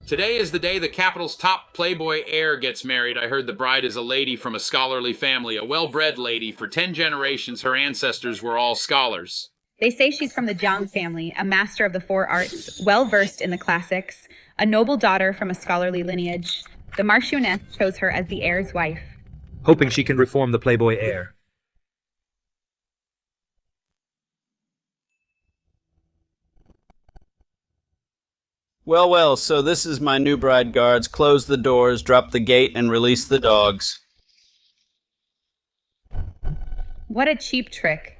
Today is the day the capital's top Playboy heir gets married. I heard the bride is a lady from a scholarly family, a well-bred lady. For 10 generations, her ancestors were all scholars. They say she's from the Jiang family, a master of the four arts, well-versed in the classics, a noble daughter from a scholarly lineage. The Marchioness chose her as the heir's wife. Hoping she can reform the Playboy heir. Well, well, so this is my new bride, guards. Close the doors, drop the gate, and release the dogs. What a cheap trick.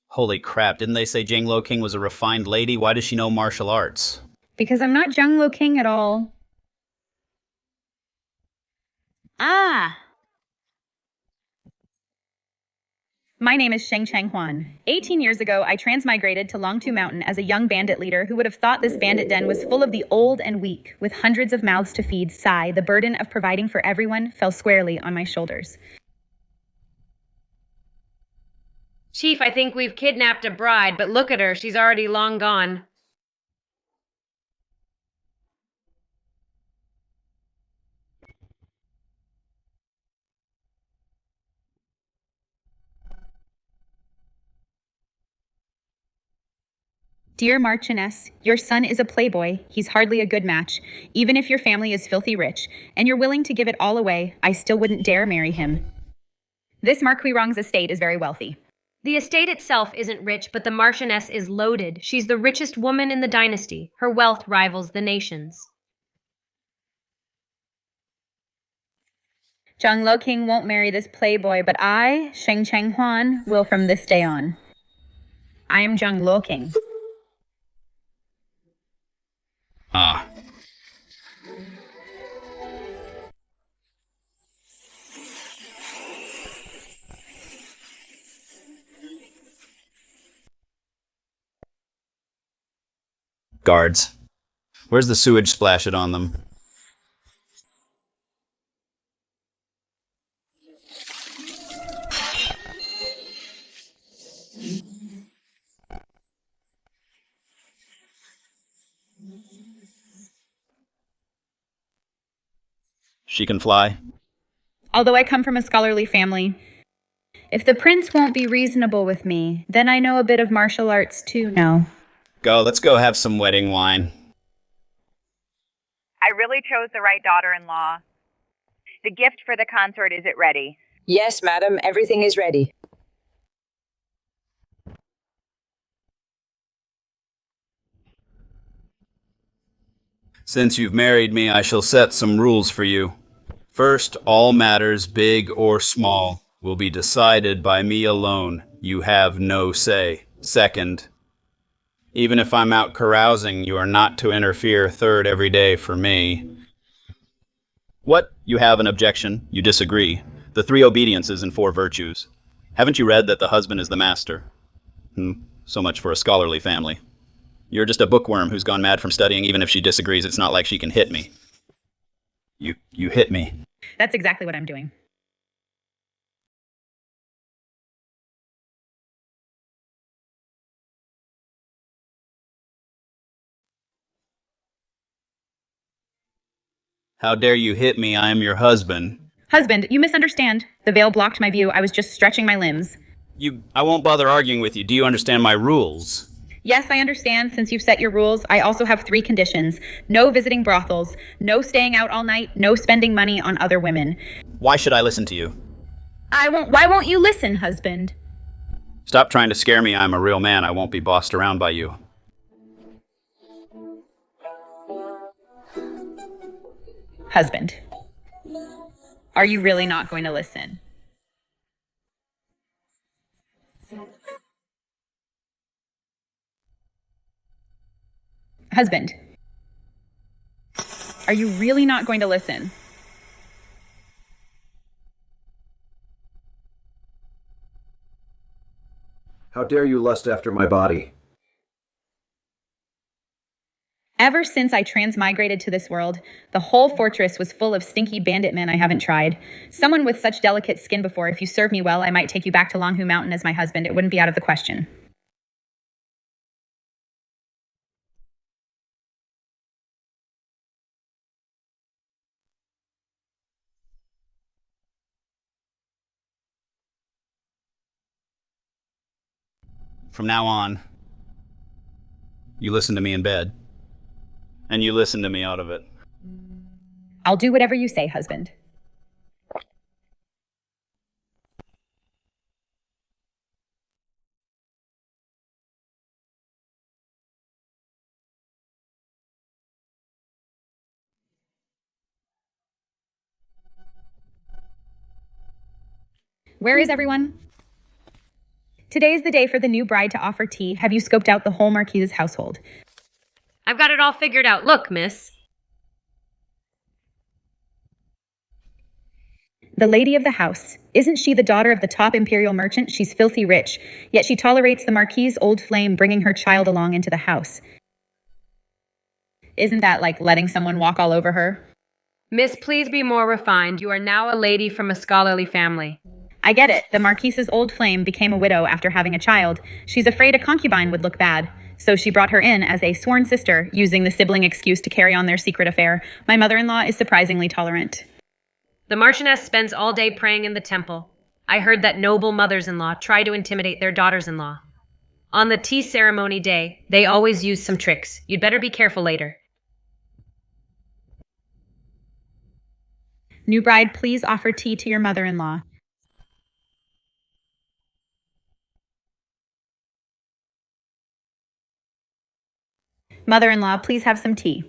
Holy crap, didn't they say Jing Lo King was a refined lady? Why does she know martial arts? Because I'm not Jiang Lo King at all. Ah! My name is Sheng Changhuan. 18 years ago, I transmigrated to Longtu Mountain as a young bandit leader who would have thought this bandit den was full of the old and weak. With hundreds of mouths to feed, the burden of providing for everyone fell squarely on my shoulders. Chief, I think we've kidnapped a bride, but look at her, she's already long gone. Dear Marchioness, your son is a playboy. He's hardly a good match. Even if your family is filthy rich, and you're willing to give it all away, I still wouldn't dare marry him. This Marquis Rong's estate is very wealthy. The estate itself isn't rich, but the Marchioness is loaded. She's the richest woman in the dynasty. Her wealth rivals the nation's. Jiang Lo King won't marry this playboy, but I, Sheng Changhuan, will from this day on. I am Jiang Lo King. Ah. Guards. Where's the sewage splashed on them? She can fly. Although I come from a scholarly family, if the prince won't be reasonable with me, then I know a bit of martial arts too now. Let's go have some wedding wine. I really chose the right daughter-in-law. The gift for the consort, is it ready? Yes, madam, everything is ready. Since you've married me, I shall set some rules for you. First, all matters, big or small, will be decided by me alone. You have no say. Second, even if I'm out carousing, you are not to interfere. Third, every day for me. What? You have an objection? You disagree? The 3 obediences and 4 virtues. Haven't you read that the husband is the master? So much for a scholarly family. You're just a bookworm who's gone mad from studying. Even if she disagrees, it's not like she can hit me. You hit me. That's exactly what I'm doing. How dare you hit me? I am your husband. Husband, you misunderstand. The veil blocked my view. I was just stretching my limbs. I won't bother arguing with you. Do you understand my rules? Yes, I understand. Since you've set your rules, I also have 3 conditions. No visiting brothels, no staying out all night, no spending money on other women. Why should I listen to you? Why won't you listen, husband? Stop trying to scare me. I'm a real man. I won't be bossed around by you. Husband, are you really not going to listen? Husband, are you really not going to listen? How dare you lust after my body? Ever since I transmigrated to this world, the whole fortress was full of stinky bandit men I haven't tried. Someone with such delicate skin before, if you serve me well, I might take you back to Longhu Mountain as my husband. It wouldn't be out of the question. From now on, you listen to me in bed, and you listen to me out of it. I'll do whatever you say, husband. Where is everyone? Today's the day for the new bride to offer tea. Have you scoped out the whole Marquis's household? I've got it all figured out. Look, miss. The lady of the house. Isn't she the daughter of the top imperial merchant? She's filthy rich, yet she tolerates the Marquis's old flame bringing her child along into the house. Isn't that like letting someone walk all over her? Miss, please be more refined. You are now a lady from a scholarly family. I get it. The Marquise's old flame became a widow after having a child. She's afraid a concubine would look bad. So she brought her in as a sworn sister, using the sibling excuse to carry on their secret affair. My mother-in-law is surprisingly tolerant. The Marchioness spends all day praying in the temple. I heard that noble mothers-in-law try to intimidate their daughters-in-law. On the tea ceremony day, they always use some tricks. You'd better be careful later. New bride, please offer tea to your mother-in-law. Mother-in-law, please have some tea.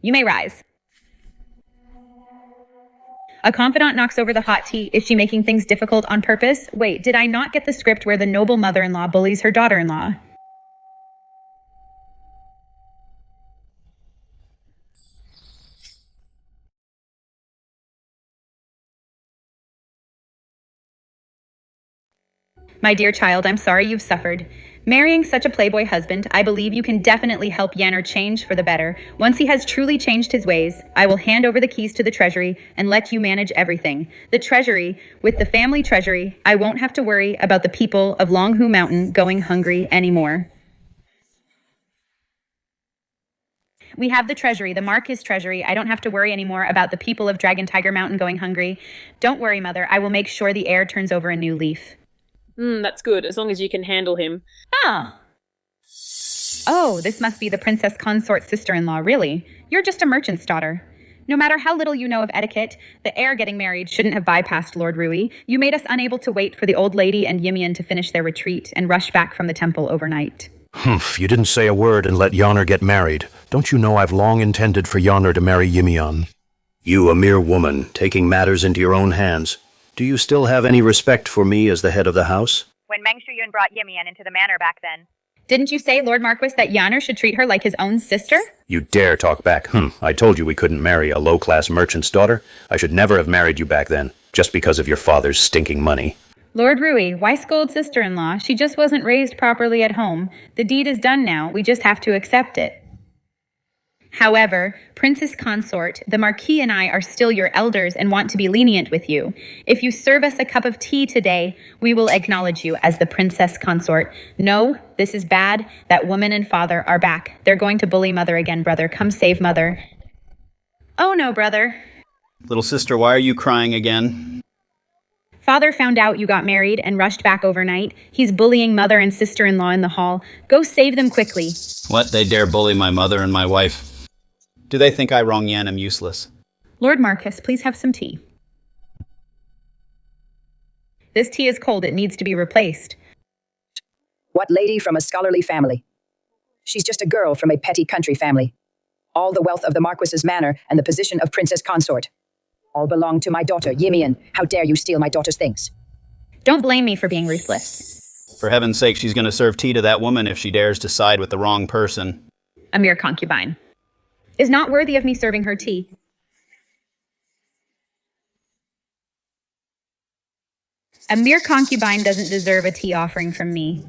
You may rise. A confidant knocks over the hot tea. Is she making things difficult on purpose? Wait, did I not get the script where the noble mother-in-law bullies her daughter-in-law? My dear child, I'm sorry you've suffered. Marrying such a playboy husband, I believe you can definitely help Yanner change for the better. Once he has truly changed his ways, I will hand over the keys to the treasury and let you manage everything. The treasury, with the family treasury, I won't have to worry about the people of Longhu Mountain going hungry anymore. We have the treasury, the Marquis treasury. I don't have to worry anymore about the people of Dragon Tiger Mountain going hungry. Don't worry, mother. I will make sure the heir turns over a new leaf. That's good, as long as you can handle him. Ah. Oh, this must be the princess consort sister-in-law, really. You're just a merchant's daughter. No matter how little you know of etiquette, the heir getting married shouldn't have bypassed Lord Rui. You made us unable to wait for the old lady and Yimian to finish their retreat and rush back from the temple overnight. Humph, you didn't say a word and let Yanner get married. Don't you know I've long intended for Yanner to marry Yimian? You, a mere woman, taking matters into your own hands. Do you still have any respect for me as the head of the house? When Meng Shuyun brought Yimian into the manor back then. Didn't you say, Lord Marquis, that Yanner should treat her like his own sister? You dare talk back. I told you we couldn't marry a low-class merchant's daughter. I should never have married you back then, just because of your father's stinking money. Lord Rui, why scold sister-in-law? She just wasn't raised properly at home. The deed is done now. We just have to accept it. However, Princess Consort, the Marquis and I are still your elders and want to be lenient with you. If you serve us a cup of tea today, we will acknowledge you as the Princess Consort. No, this is bad. That woman and father are back. They're going to bully mother again, brother. Come save mother. Oh no, brother. Little sister, why are you crying again? Father found out you got married and rushed back overnight. He's bullying mother and sister-in-law in the hall. Go save them quickly. What? They dare bully my mother and my wife? Do they think I, Rong Yan, am useless? Lord Marquis, please have some tea. This tea is cold. It needs to be replaced. What lady from a scholarly family? She's just a girl from a petty country family. All the wealth of the Marquis's manor and the position of princess consort. All belong to my daughter, Yimian. How dare you steal my daughter's things? Don't blame me for being ruthless. For heaven's sake, she's going to serve tea to that woman if she dares to side with the wrong person. A mere concubine. Is not worthy of me serving her tea. A mere concubine doesn't deserve a tea offering from me.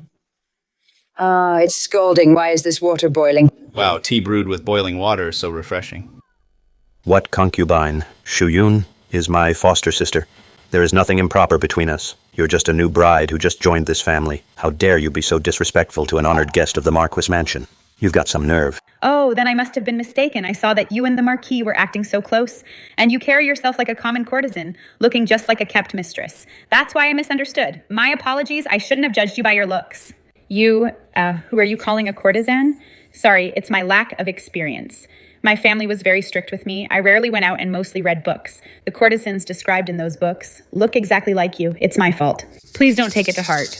Ah, it's scalding. Why is this water boiling? Wow, tea brewed with boiling water is so refreshing. What concubine? Shuyun is my foster sister. There is nothing improper between us. You're just a new bride who just joined this family. How dare you be so disrespectful to an honored guest of the Marquis Mansion? You've got some nerve. Oh, then I must have been mistaken. I saw that you and the Marquis were acting so close, and you carry yourself like a common courtesan, looking just like a kept mistress. That's why I misunderstood. My apologies, I shouldn't have judged you by your looks. You, who are you calling a courtesan? Sorry, it's my lack of experience. My family was very strict with me. I rarely went out and mostly read books. The courtesans described in those books look exactly like you. It's my fault. Please don't take it to heart.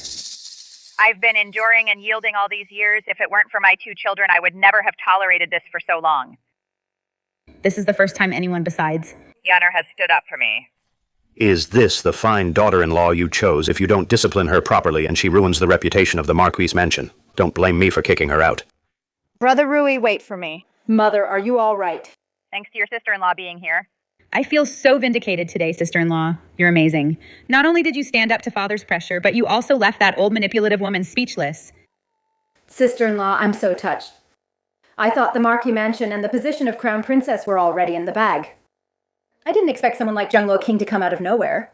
I've been enduring and yielding all these years. If it weren't for my 2 children, I would never have tolerated this for so long. This is the first time anyone besides. Yonner has stood up for me. Is this the fine daughter-in-law you chose if you don't discipline her properly and she ruins the reputation of the Marquis Mansion? Don't blame me for kicking her out. Brother Rui, wait for me. Mother, are you all right? Thanks to your sister-in-law being here. I feel so vindicated today, sister-in-law. You're amazing. Not only did you stand up to father's pressure, but you also left that old manipulative woman speechless. Sister-in-law, I'm so touched. I thought the Marquis Mansion and the position of Crown Princess were already in the bag. I didn't expect someone like Junglo King to come out of nowhere.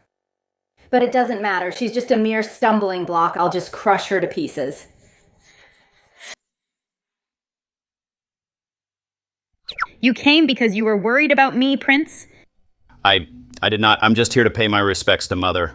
But it doesn't matter. She's just a mere stumbling block. I'll just crush her to pieces. You came because you were worried about me, Prince? I did not. I'm just here to pay my respects to Mother.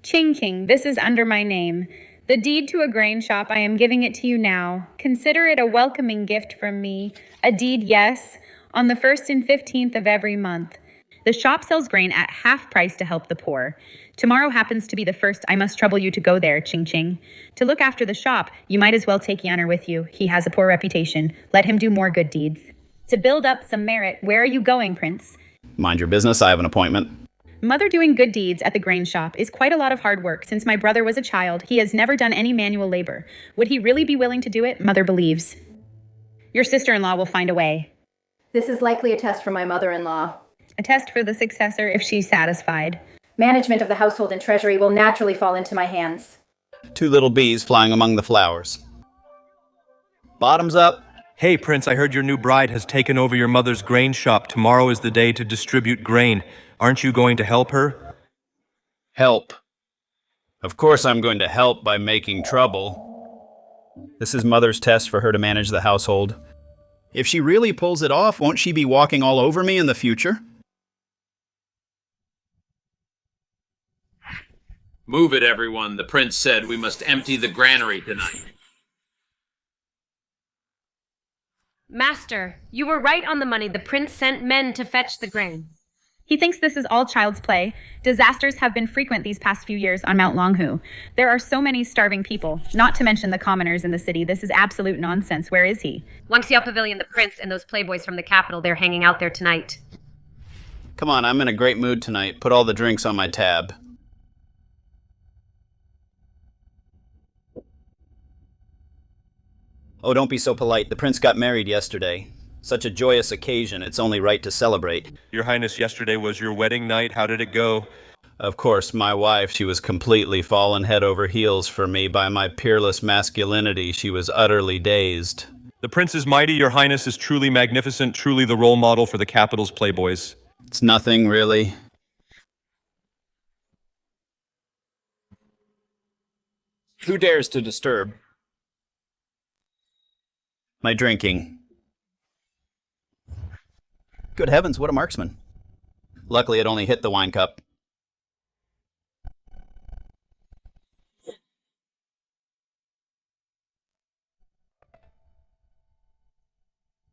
Ching King, this is under my name. The deed to a grain shop, I am giving it to you now. Consider it a welcoming gift from me. A deed, yes, on the 1st and 15th of every month. The shop sells grain at half price to help the poor. Tomorrow happens to be the first I must trouble you to go there, Ching Ching. To look after the shop, you might as well take Yanner with you. He has a poor reputation. Let him do more good deeds. To build up some merit, where are you going, Prince? Mind your business, I have an appointment. Mother doing good deeds at the grain shop is quite a lot of hard work. Since my brother was a child, he has never done any manual labor. Would he really be willing to do it? Mother believes. Your sister-in-law will find a way. This is likely a test for my mother-in-law. A test for the successor if she's satisfied. Management of the household and treasury will naturally fall into my hands. 2 little bees flying among the flowers. Bottoms up. Hey, Prince, I heard your new bride has taken over your mother's grain shop. Tomorrow is the day to distribute grain. Aren't you going to help her? Help. Of course I'm going to help by making trouble. This is Mother's test for her to manage the household. If she really pulls it off, won't she be walking all over me in the future? Move it, everyone. The prince said we must empty the granary tonight. Master, you were right on the money. The prince sent men to fetch the grain. He thinks this is all child's play. Disasters have been frequent these past few years on Mount Longhu. There are so many starving people, not to mention the commoners in the city. This is absolute nonsense. Where is he? Wangxiao Pavilion, the prince, and those playboys from the capital, they're hanging out there tonight. Come on, I'm in a great mood tonight. Put all the drinks on my tab. Oh, don't be so polite. The prince got married yesterday. Such a joyous occasion, it's only right to celebrate. Your Highness, yesterday was your wedding night. How did it go? Of course, my wife, she was completely fallen head over heels for me by my peerless masculinity. She was utterly dazed. The prince is mighty. Your Highness is truly magnificent, truly the role model for the capital's playboys. It's nothing, really. Who dares to disturb my drinking? Good heavens, what a marksman. Luckily, it only hit the wine cup.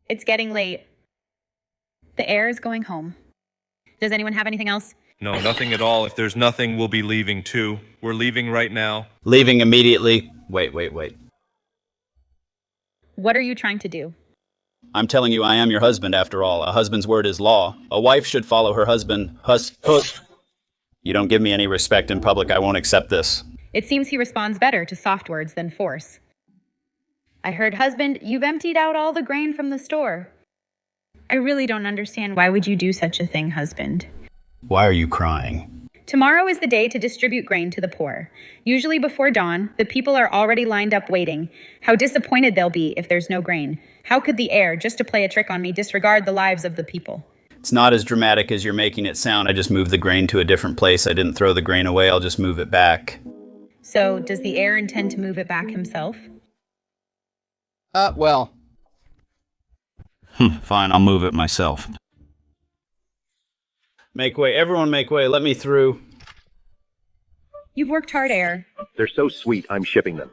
It's getting late. The heir is going home. Does anyone have anything else? No, nothing at all. If there's nothing, we'll be leaving too. We're leaving right now. Leaving immediately. Wait. What are you trying to do? I'm telling you, I am your husband after all. A husband's word is law. A wife should follow her husband. You don't give me any respect in public, I won't accept this. It seems he responds better to soft words than force. I heard, husband, you've emptied out all the grain from the store. I really don't understand. Why would you do such a thing, husband? Why are you crying? Tomorrow is the day to distribute grain to the poor. Usually before dawn, the people are already lined up waiting. How disappointed they'll be if there's no grain. How could the heir, just to play a trick on me, disregard the lives of the people? It's not as dramatic as you're making it sound. I just moved the grain to a different place. I didn't throw the grain away. I'll just move it back. So, does the heir intend to move it back himself? Well. Fine, I'll move it myself. Make way. Everyone make way. Let me through. You've worked hard, heir. They're so sweet, I'm shipping them.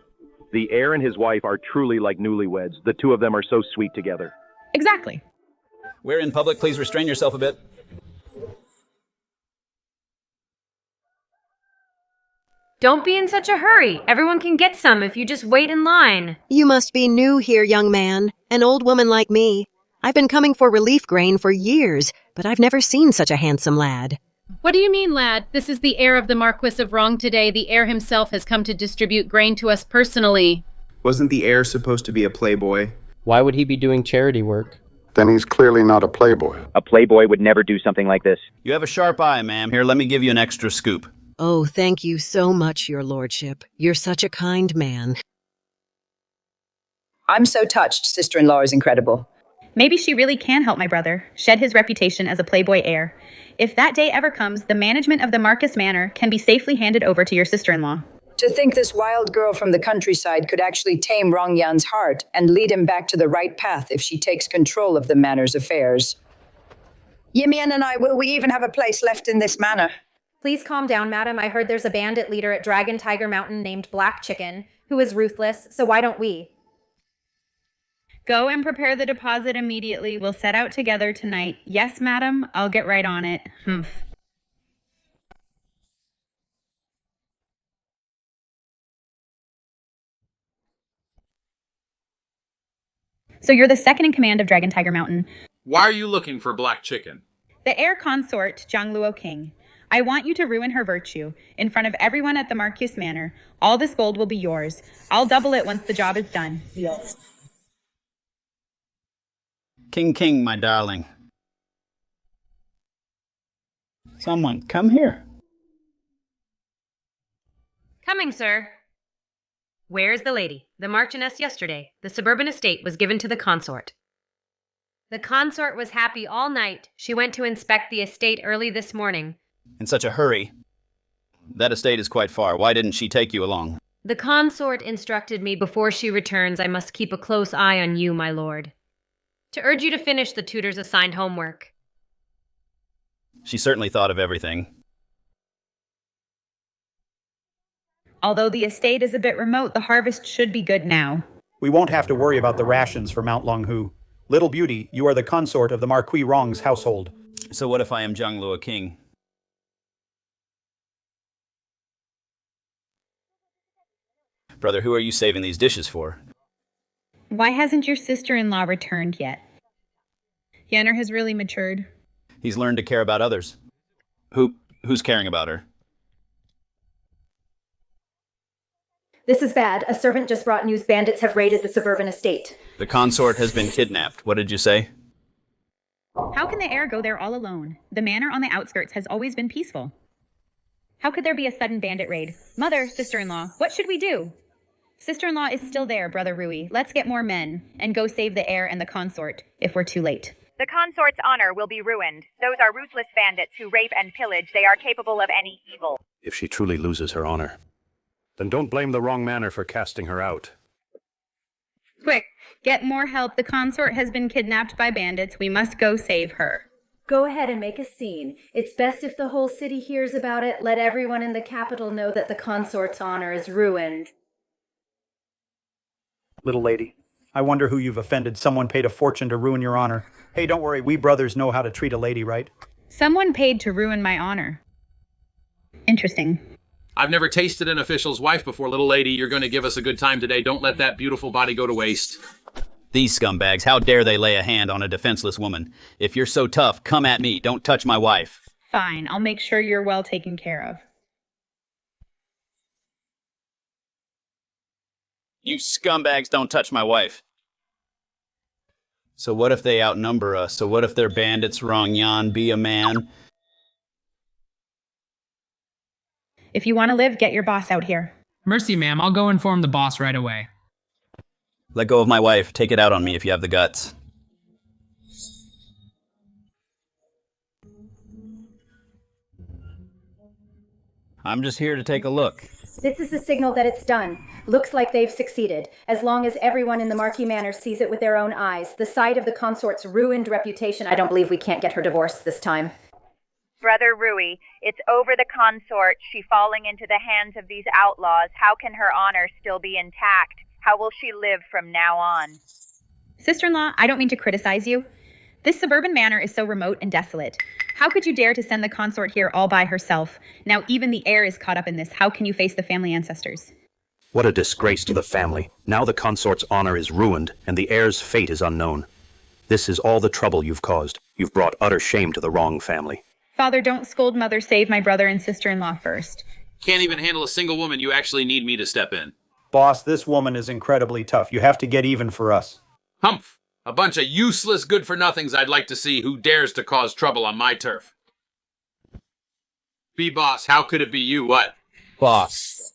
The heir and his wife are truly like newlyweds. The two of them are so sweet together. Exactly. We're in public. Please restrain yourself a bit. Don't be in such a hurry. Everyone can get some if you just wait in line. You must be new here, young man. An old woman like me. I've been coming for relief grain for years, but I've never seen such a handsome lad. What do you mean, lad? This is the heir of the Marquis of Rong today. The heir himself has come to distribute grain to us personally. Wasn't the heir supposed to be a playboy? Why would he be doing charity work? Then he's clearly not a playboy. A playboy would never do something like this. You have a sharp eye, ma'am. Here, let me give you an extra scoop. Oh, thank you so much, your lordship. You're such a kind man. I'm so touched. Sister-in-law is incredible. Maybe she really can help my brother, shed his reputation as a playboy heir. If that day ever comes, the management of the Marquis Manor can be safely handed over to your sister-in-law. To think this wild girl from the countryside could actually tame Rong Yan's heart and lead him back to the right path if she takes control of the manor's affairs. Yimian and I, will we even have a place left in this manor? Please calm down, madam. I heard there's a bandit leader at Dragon Tiger Mountain named Black Chicken, who is ruthless, so why don't we? Go and prepare the deposit immediately. We'll set out together tonight. Yes, madam, I'll get right on it. Humph. So you're the second in command of Dragon Tiger Mountain. Why are you looking for Black Chicken? The heir consort, Zhangluo King. I want you to ruin her virtue in front of everyone at the Marquis Manor. All this gold will be yours. I'll double it once the job is done. Yes. King, my darling. Someone, come here. Coming, sir. Where's the lady? The Marchioness yesterday. The suburban estate was given to the consort. The consort was happy all night. She went to inspect the estate early this morning. In such a hurry. That estate is quite far. Why didn't she take you along? The consort instructed me before she returns I must keep a close eye on you, my lord. To urge you to finish the tutor's assigned homework. She certainly thought of everything. Although the estate is a bit remote, the harvest should be good now. We won't have to worry about the rations for Mount Longhu. Little Beauty, you are the consort of the Marquis Rong's household. So what if I am Zhangluo King? Brother, who are you saving these dishes for? Why hasn't your sister-in-law returned yet? Yenner has really matured. He's learned to care about others. Who's caring about her? This is bad. A servant just brought news bandits have raided the suburban estate. The consort has been kidnapped. What did you say? How can the heir go there all alone? The manor on the outskirts has always been peaceful. How could there be a sudden bandit raid? Mother, sister-in-law, what should we do? Sister-in-law is still there, Brother Rui. Let's get more men and go save the heir and the consort if we're too late. The consort's honor will be ruined. Those are ruthless bandits who rape and pillage. They are capable of any evil. If she truly loses her honor, then don't blame the wrong manor for casting her out. Quick, get more help. The consort has been kidnapped by bandits. We must go save her. Go ahead and make a scene. It's best if the whole city hears about it. Let everyone in the capital know that the consort's honor is ruined. Little lady, I wonder who you've offended. Someone paid a fortune to ruin your honor. Hey, don't worry, we brothers know how to treat a lady, right? Someone paid to ruin my honor. Interesting. I've never tasted an official's wife before, little lady. You're going to give us a good time today. Don't let that beautiful body go to waste. These scumbags, how dare they lay a hand on a defenseless woman? If you're so tough, come at me. Don't touch my wife. Fine, I'll make sure you're well taken care of. You scumbags don't touch my wife. So what if they outnumber us? So what if they're bandits, Rong Yan, be a man? If you want to live, get your boss out here. Mercy, ma'am. I'll go inform the boss right away. Let go of my wife. Take it out on me if you have the guts. I'm just here to take a look. This is the signal that it's done. Looks like they've succeeded. As long as everyone in the Marquis Manor sees it with their own eyes. The sight of the consort's ruined reputation. I don't believe we can't get her divorced this time. Brother Rui, it's over the consort, she falling into the hands of these outlaws. How can her honor still be intact? How will she live from now on? Sister-in-law, I don't mean to criticize you. This suburban manor is so remote and desolate. How could you dare to send the consort here all by herself? Now even the heir is caught up in this. How can you face the family ancestors? What a disgrace to the family. Now the consort's honor is ruined, and the heir's fate is unknown. This is all the trouble you've caused. You've brought utter shame to the wrong family. Father, don't scold mother. Save my brother and sister-in-law first. Can't even handle a single woman. You actually need me to step in. Boss, this woman is incredibly tough. You have to get even for us. Humph! A bunch of useless good-for-nothings I'd like to see who dares to cause trouble on my turf. Be boss, how could it be you? What? Boss.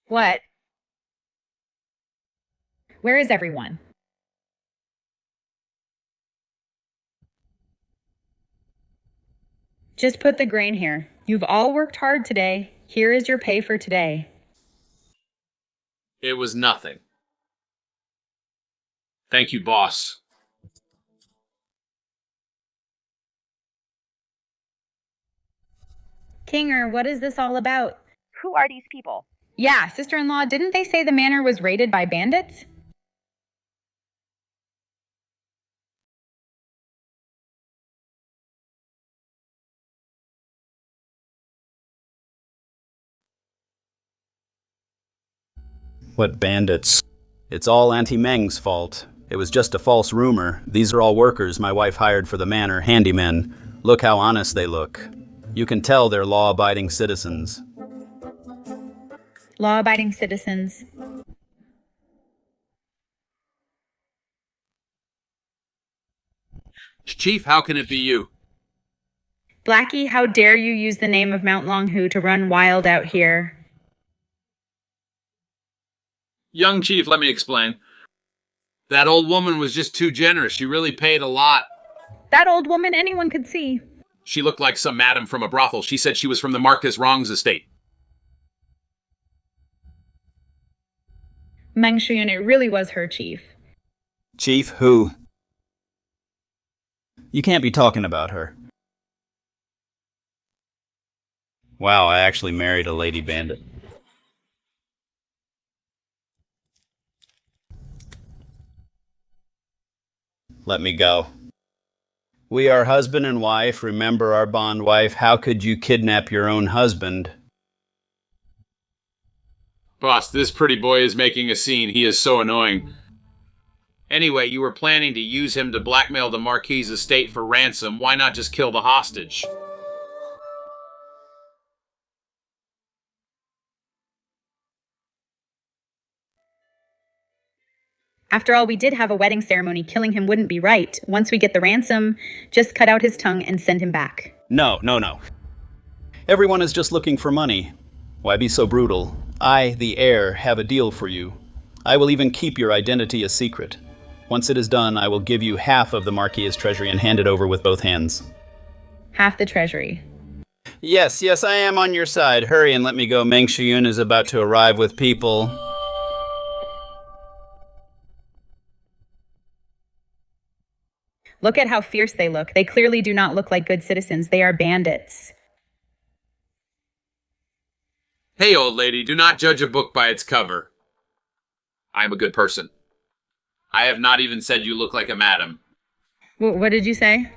What? Where is everyone? Just put the grain here. You've all worked hard today. Here is your pay for today. It was nothing. Thank you, boss. Kinger, what is this all about? Who are these people? Yeah, sister-in-law, didn't they say the manor was raided by bandits? What bandits? It's all Auntie Meng's fault. It was just a false rumor. These are all workers my wife hired for the manor, handymen. Look how honest they look. You can tell they're law-abiding citizens. Law-abiding citizens. Chief, how can it be you? Blackie, how dare you use the name of Mount Longhu to run wild out here? Young Chief, let me explain. That old woman was just too generous. She really paid a lot. That old woman anyone could see. She looked like some madam from a brothel. She said she was from the Marquis Rong's estate. Meng Shuyun, it really was her, Chief. Chief, who? You can't be talking about her. Wow, I actually married a lady bandit. Let me go. We are husband and wife. Remember our bond, wife. How could you kidnap your own husband? Boss, this pretty boy is making a scene. He is so annoying. Anyway, you were planning to use him to blackmail the Marquis' estate for ransom. Why not just kill the hostage? After all, we did have a wedding ceremony. Killing him wouldn't be right. Once we get the ransom, just cut out his tongue and send him back. No. Everyone is just looking for money. Why be so brutal? I, the heir, have a deal for you. I will even keep your identity a secret. Once it is done, I will give you half of the Marquis' treasury and hand it over with both hands. Half the treasury. Yes, I am on your side. Hurry and let me go. Meng Shuyun is about to arrive with people. Look at how fierce they look. They clearly do not look like good citizens. They are bandits. Hey, old lady, do not judge a book by its cover. I am a good person. I have not even said you look like a madam. What did you say?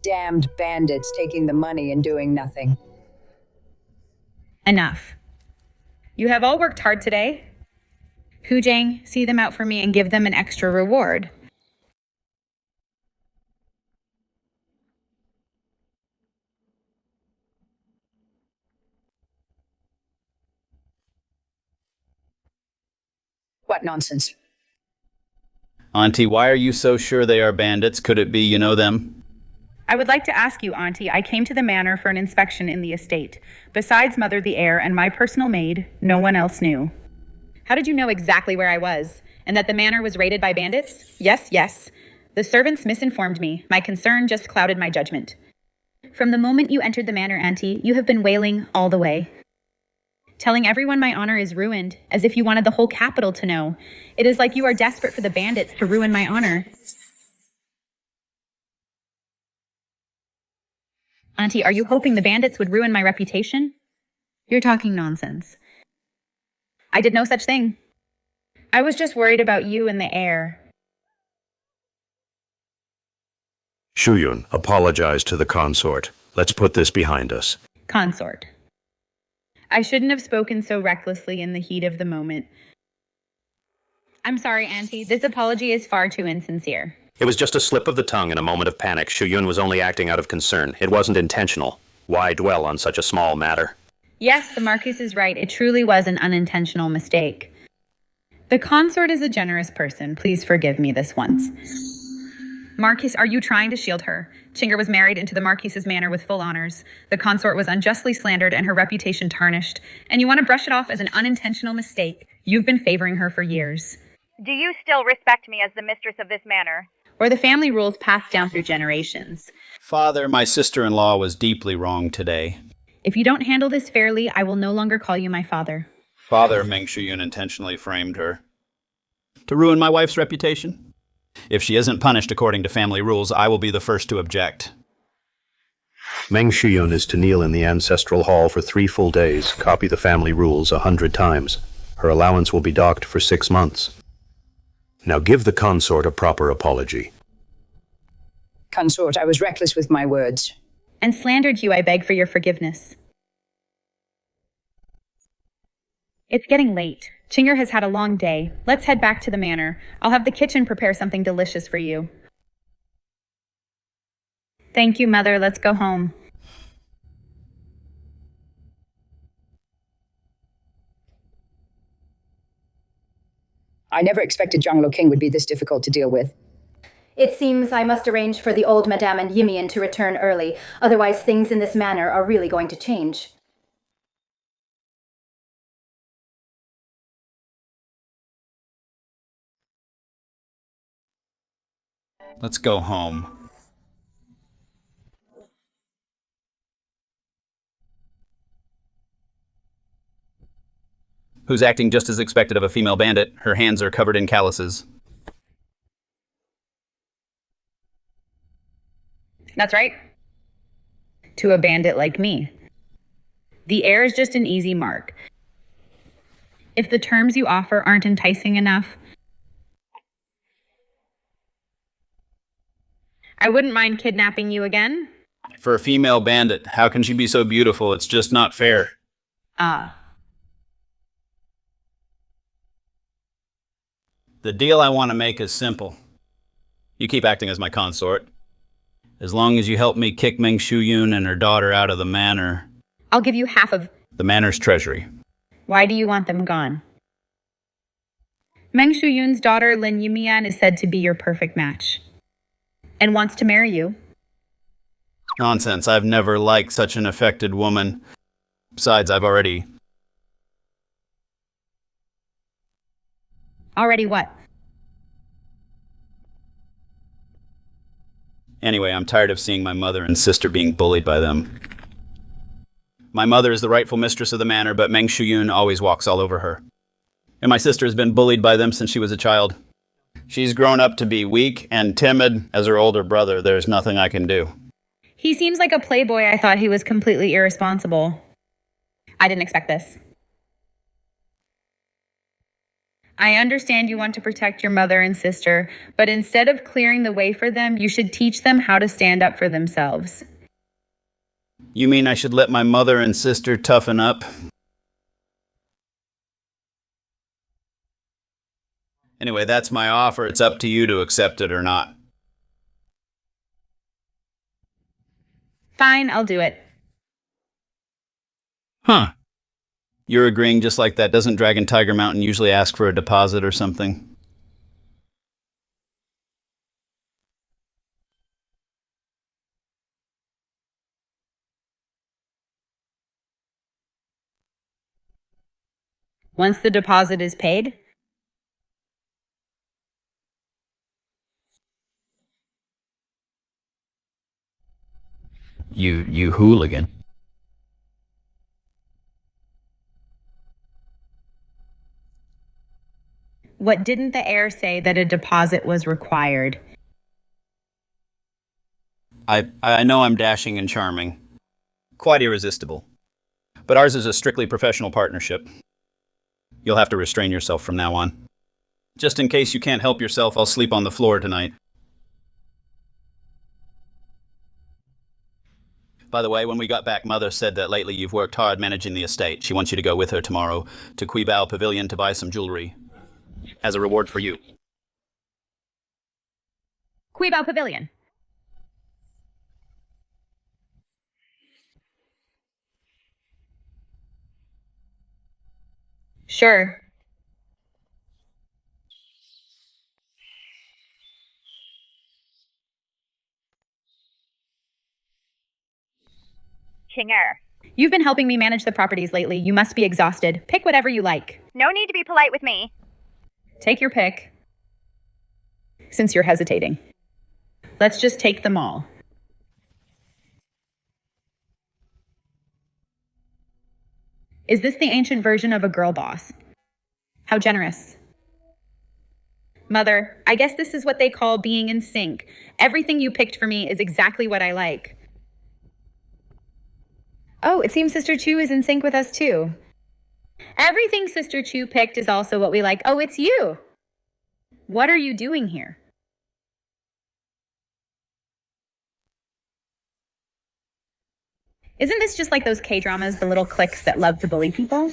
Damned bandits taking the money and doing nothing. Enough. You have all worked hard today. Hu Jang, see them out for me and give them an extra reward. What nonsense. Auntie, why are you so sure they are bandits? Could it be you know them? I would like to ask you, Auntie, I came to the manor for an inspection in the estate. Besides Mother the heir and my personal maid, no one else knew. How did you know exactly where I was? And that the manor was raided by bandits? Yes. The servants misinformed me. My concern just clouded my judgment. From the moment you entered the manor, Auntie, you have been wailing all the way. Telling everyone my honor is ruined, as if you wanted the whole capital to know. It is like you are desperate for the bandits to ruin my honor. Auntie, are you hoping the bandits would ruin my reputation? You're talking nonsense. I did no such thing. I was just worried about you and the heir. Shuyun, apologize to the consort. Let's put this behind us. Consort. I shouldn't have spoken so recklessly in the heat of the moment. I'm sorry, Auntie. This apology is far too insincere. It was just a slip of the tongue in a moment of panic. Shuyun was only acting out of concern. It wasn't intentional. Why dwell on such a small matter? Yes, the Marquis is right. It truly was an unintentional mistake. The consort is a generous person. Please forgive me this once. Marquis, are you trying to shield her? Chinger was married into the Marquis's manor with full honors. The consort was unjustly slandered and her reputation tarnished. And you want to brush it off as an unintentional mistake. You've been favoring her for years. Do you still respect me as the mistress of this manor? Or the family rules passed down through generations. Father, my sister-in-law was deeply wronged today. If you don't handle this fairly, I will no longer call you my father. Father, Meng Shuyun intentionally framed her. To ruin my wife's reputation? If she isn't punished according to family rules, I will be the first to object. Meng Shuyun is to kneel in the ancestral hall for 3 full days, copy the family rules 100 times. Her allowance will be docked for 6 months. Now give the consort a proper apology. Consort, I was reckless with my words. And slandered you, I beg for your forgiveness. It's getting late. Chinger has had a long day. Let's head back to the manor. I'll have the kitchen prepare something delicious for you. Thank you, Mother. Let's go home. I never expected Zhang King would be this difficult to deal with. It seems I must arrange for the old Madame and Yimian to return early, otherwise things in this manor are really going to change. Let's go home. Who's acting just as expected of a female bandit? Her hands are covered in calluses. That's right. To a bandit like me. The heir is just an easy mark. If the terms you offer aren't enticing enough, I wouldn't mind kidnapping you again. For a female bandit, how can she be so beautiful? It's just not fair. Ah. The deal I want to make is simple. You keep acting as my consort. As long as you help me kick Meng Shuyun and her daughter out of the manor. I'll give you half of The manor's treasury. Why do you want them gone? Meng Shuyun's daughter, Lin Yimian, is said to be your perfect match. And wants to marry you. Nonsense, I've never liked such an affected woman. Besides, Already what? Anyway, I'm tired of seeing my mother and sister being bullied by them. My mother is the rightful mistress of the manor, but Meng Shuyun always walks all over her. And my sister has been bullied by them since she was a child. She's grown up to be weak and timid as her older brother. There's nothing I can do. He seems like a playboy. I thought he was completely irresponsible. I didn't expect this. I understand you want to protect your mother and sister, but instead of clearing the way for them, you should teach them how to stand up for themselves. You mean I should let my mother and sister toughen up? Anyway, that's my offer. It's up to you to accept it or not. Fine, I'll do it. Huh. You're agreeing just like that. Doesn't Dragon Tiger Mountain usually ask for a deposit or something? Once the deposit is paid? You hooligan. What didn't the heir say that a deposit was required? I know I'm dashing and charming. Quite irresistible. But ours is a strictly professional partnership. You'll have to restrain yourself from now on. Just in case you can't help yourself, I'll sleep on the floor tonight. By the way, when we got back, Mother said that lately you've worked hard managing the estate. She wants you to go with her tomorrow to Quibao Pavilion to buy some jewelry. As a reward for you. Quibao Pavilion. Sure. Chinger. You've been helping me manage the properties lately. You must be exhausted. Pick whatever you like. No need to be polite with me. Take your pick. Since you're hesitating. Let's just take them all. Is this the ancient version of a girl boss? How generous. Mother, I guess this is what they call being in sync. Everything you picked for me is exactly what I like. Oh, it seems Sister Chu is in sync with us too. Everything Sister Chu picked is also what we like. Oh, it's you. What are you doing here? Isn't this just like those K-dramas, the little cliques that love to bully people?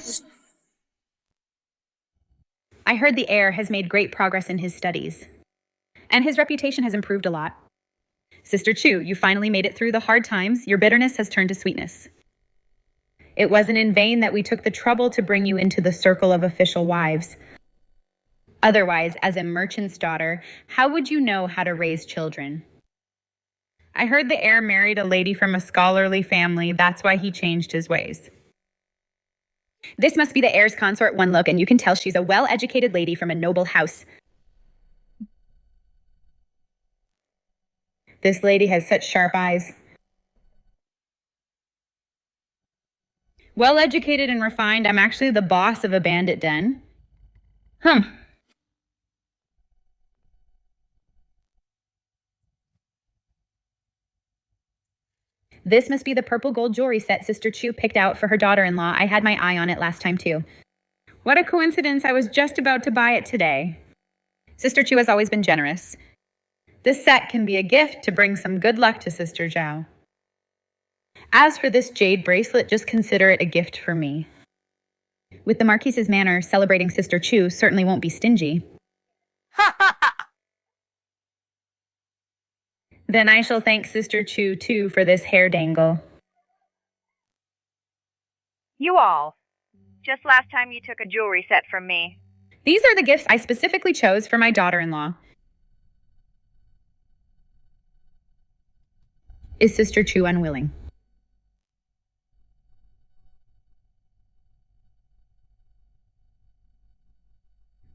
I heard the heir has made great progress in his studies. And his reputation has improved a lot. Sister Chu, you finally made it through the hard times. Your bitterness has turned to sweetness. It wasn't in vain that we took the trouble to bring you into the circle of official wives. Otherwise, as a merchant's daughter, how would you know how to raise children? I heard the heir married a lady from a scholarly family. That's why he changed his ways. This must be the heir's consort. One look, and you can tell she's a well-educated lady from a noble house. This lady has such sharp eyes. Well-educated and refined. I'm actually the boss of a bandit den. This must be the purple gold jewelry set Sister Chu picked out for her daughter-in-law. I had my eye on it last time too. What a coincidence, I was just about to buy it today. Sister Chu has always been generous. This set can be a gift to bring some good luck to Sister Zhao. As for this jade bracelet, just consider it a gift for me. With the Marquis's Manor, celebrating Sister Chu certainly won't be stingy. Then I shall thank Sister Chu, too, for this hair dangle. You all. Just last time you took a jewelry set from me. These are the gifts I specifically chose for my daughter-in-law. Is Sister Chu unwilling?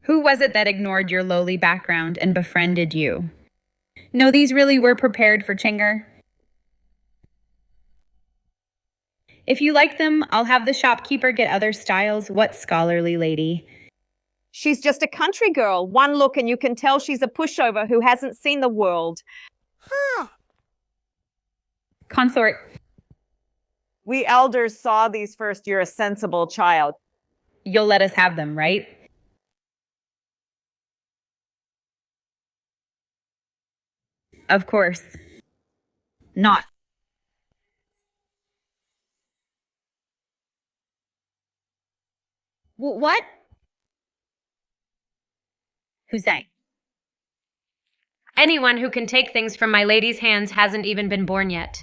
Who was it that ignored your lowly background and befriended you? No, these really were prepared for Chinger. If you like them, I'll have the shopkeeper get other styles. What scholarly lady? She's just a country girl. One look and you can tell she's a pushover who hasn't seen the world. Consort. We elders saw these first. You're a sensible child. You'll let us have them, right? Of course. Not. What? Who's that? Anyone who can take things from my lady's hands hasn't even been born yet.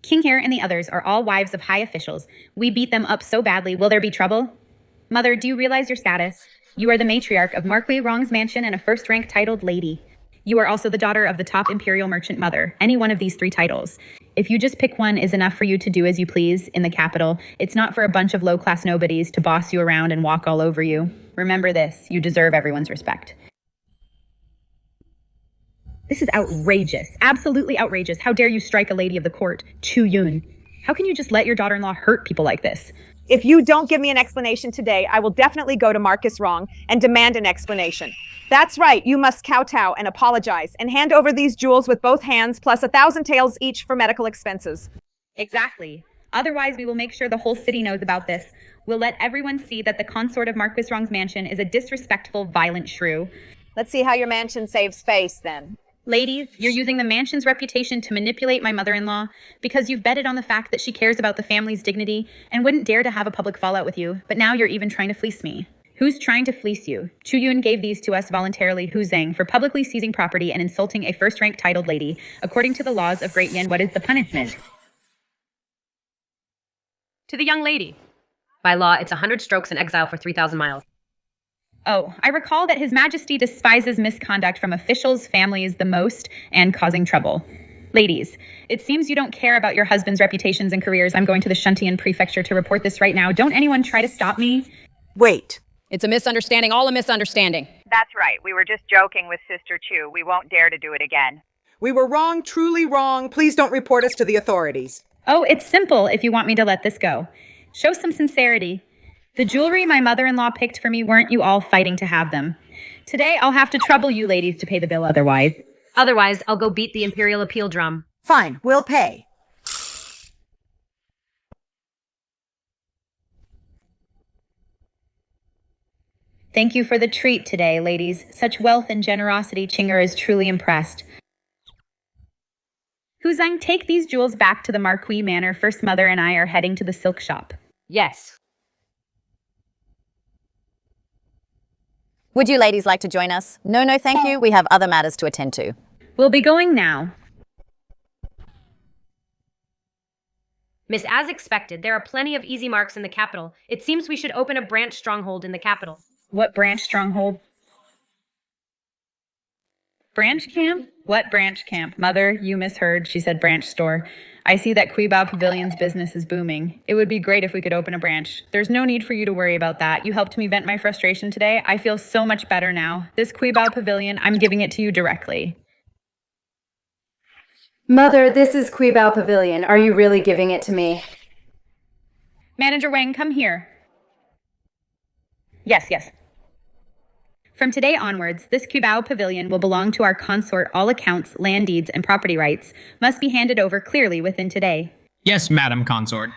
King Hair and the others are all wives of high officials. We beat them up so badly. Will there be trouble? Mother, do you realize your status? You are the matriarch of Marquis Rong's mansion and a first-rank titled lady. You are also the daughter of the top imperial merchant mother, any one of these 3 titles. If you just pick one is enough for you to do as you please in the capital, it's not for a bunch of low-class nobodies to boss you around and walk all over you. Remember this, you deserve everyone's respect. This is outrageous, absolutely outrageous. How dare you strike a lady of the court, Chu Yun? How can you just let your daughter-in-law hurt people like this? If you don't give me an explanation today, I will definitely go to Marcus Rong and demand an explanation. That's right, you must kowtow and apologize and hand over these jewels with both hands plus 1,000 taels each for medical expenses. Exactly. Otherwise, we will make sure the whole city knows about this. We'll let everyone see that the consort of Marquis Rong's mansion is a disrespectful, violent shrew. Let's see how your mansion saves face, then. Ladies, you're using the mansion's reputation to manipulate my mother-in-law because you've betted on the fact that she cares about the family's dignity and wouldn't dare to have a public fallout with you, but now you're even trying to fleece me. Who's trying to fleece you? Chu Yun gave these to us voluntarily, Hu Zhang, for publicly seizing property and insulting a first-rank titled lady. According to the laws of Great Yin, what is the punishment? To the young lady. By law, it's 100 strokes and exile for 3,000 miles. Oh, I recall that His Majesty despises misconduct from officials, families the most, and causing trouble. Ladies, it seems you don't care about your husband's reputations and careers. I'm going to the Shuntian prefecture to report this right now. Don't anyone try to stop me. Wait. It's a misunderstanding, all a misunderstanding. That's right. We were just joking with Sister Chu. We won't dare to do it again. We were wrong, truly wrong. Please don't report us to the authorities. Oh, it's simple if you want me to let this go. Show some sincerity. The jewelry my mother-in-law picked for me, weren't you all fighting to have them? Today, I'll have to trouble you ladies to pay the bill otherwise. Otherwise, I'll go beat the imperial appeal drum. Fine, we'll pay. Thank you for the treat today, ladies. Such wealth and generosity, Chinger is truly impressed. Hu Zhang, take these jewels back to the Marquis Manor. First Mother and I are heading to the silk shop. Yes. Would you ladies like to join us? No, thank you. We have other matters to attend to. We'll be going now. Miss, as expected, there are plenty of easy marks in the capital. It seems we should open a branch stronghold in the capital. What branch stronghold? Branch camp? What branch camp? Mother, you misheard. She said branch store. I see that Quibao Pavilion's business is booming. It would be great if we could open a branch. There's no need for you to worry about that. You helped me vent my frustration today. I feel so much better now. This Quibao Pavilion, I'm giving it to you directly. Mother, this is Quibao Pavilion. Are you really giving it to me? Manager Wang, come here. Yes. From today onwards, this Quibao Pavilion will belong to our consort. All accounts, land deeds, and property rights must be handed over clearly within today. Yes, Madam Consort.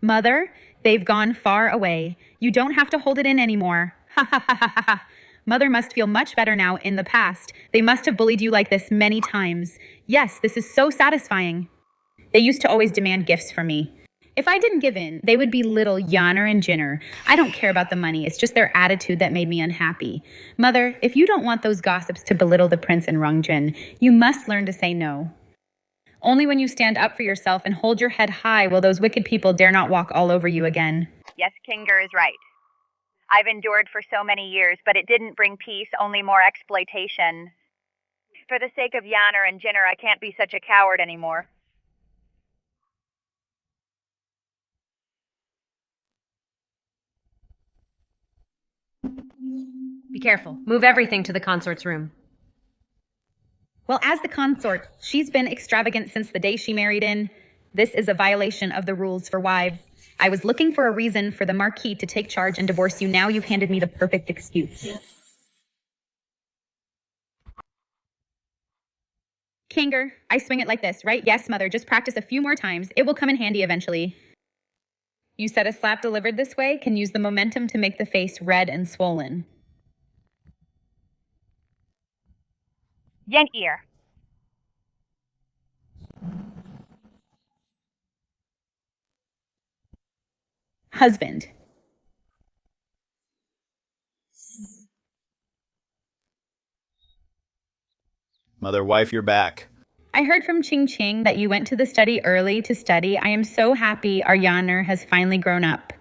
Mother, they've gone far away. You don't have to hold it in anymore. Ha ha ha ha ha. Mother must feel much better now. In the past, they must have bullied you like this many times. Yes, this is so satisfying. They used to always demand gifts from me. If I didn't give in, they would be little Yanner and Jinner. I don't care about the money. It's just their attitude that made me unhappy. Mother, if you don't want those gossips to belittle the prince and Rongjin, you must learn to say no. Only when you stand up for yourself and hold your head high will those wicked people dare not walk all over you again. Yes, Kinger is right. I've endured for so many years, but it didn't bring peace, only more exploitation. For the sake of Yanner and Jinner, I can't be such a coward anymore. Be careful. Move everything to the consort's room. Well, as the consort, she's been extravagant since the day she married in. This is a violation of the rules for wives. I was looking for a reason for the Marquis to take charge and divorce you. Now you've handed me the perfect excuse. Kinger, I swing it like this, right? Yes, Mother, just practice a few more times. It will come in handy eventually. You said a slap delivered this way can use the momentum to make the face red and swollen. Yen ear. Husband. Mother, wife, you're back. I heard from Ching Ching that you went to the study early to study. I am so happy our Yanner has finally grown up.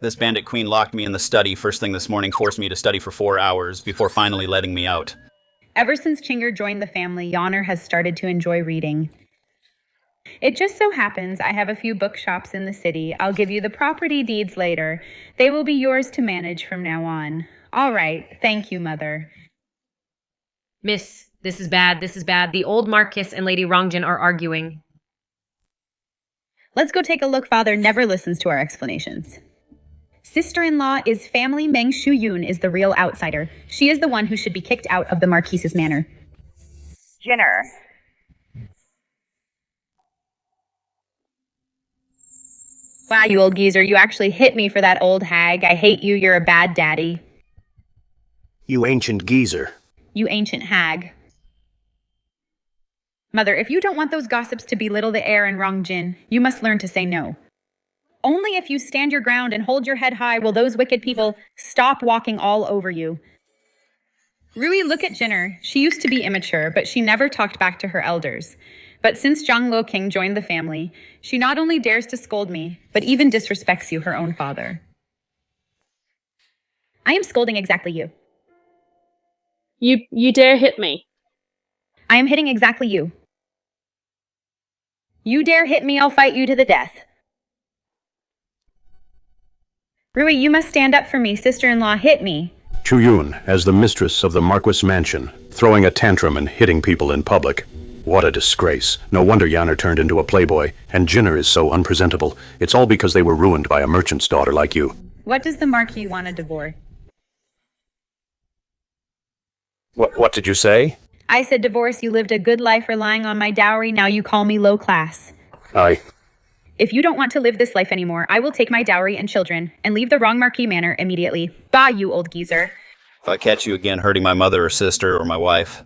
This bandit queen locked me in the study first thing this morning, forced me to study for 4 hours before finally letting me out. Ever since Chinger joined the family, Yonner has started to enjoy reading. It just so happens I have a few bookshops in the city. I'll give you the property deeds later. They will be yours to manage from now on. All right. Thank you, Mother. Miss, this is bad. This is bad. The old Marquis and Lady Rong Yan are arguing. Let's go take a look. Father never listens to our explanations. Sister-in-law is family. Meng Shuyun is the real outsider. She is the one who should be kicked out of the Marquis's manor. Jinner. Wow, you old geezer, you actually hit me for that old hag. I hate you, you're a bad daddy. You ancient geezer. You ancient hag. Mother, if you don't want those gossips to belittle the heir and Rong Jin, you must learn to say no. Only if you stand your ground and hold your head high will those wicked people stop walking all over you. Rui, look at Jinner. She used to be immature, but she never talked back to her elders. But since Zhang Luoqing joined the family, she not only dares to scold me, but even disrespects you, her own father. I am scolding exactly you. You dare hit me? I am hitting exactly you. You dare hit me, I'll fight you to the death. Rui, you must stand up for me. Sister-in-law hit me. Chuyun, as the mistress of the Marquis Mansion, throwing a tantrum and hitting people in public. What a disgrace. No wonder Yonner turned into a playboy, and Jinner is so unpresentable. It's all because they were ruined by a merchant's daughter like you. What does the Marquis want a divorce? What did you say? I said divorce. You lived a good life relying on my dowry. Now you call me low class. If you don't want to live this life anymore, I will take my dowry and children and leave the Rong Marquis Manor immediately. Bye, you old geezer. If I catch you again hurting my mother or sister or my wife,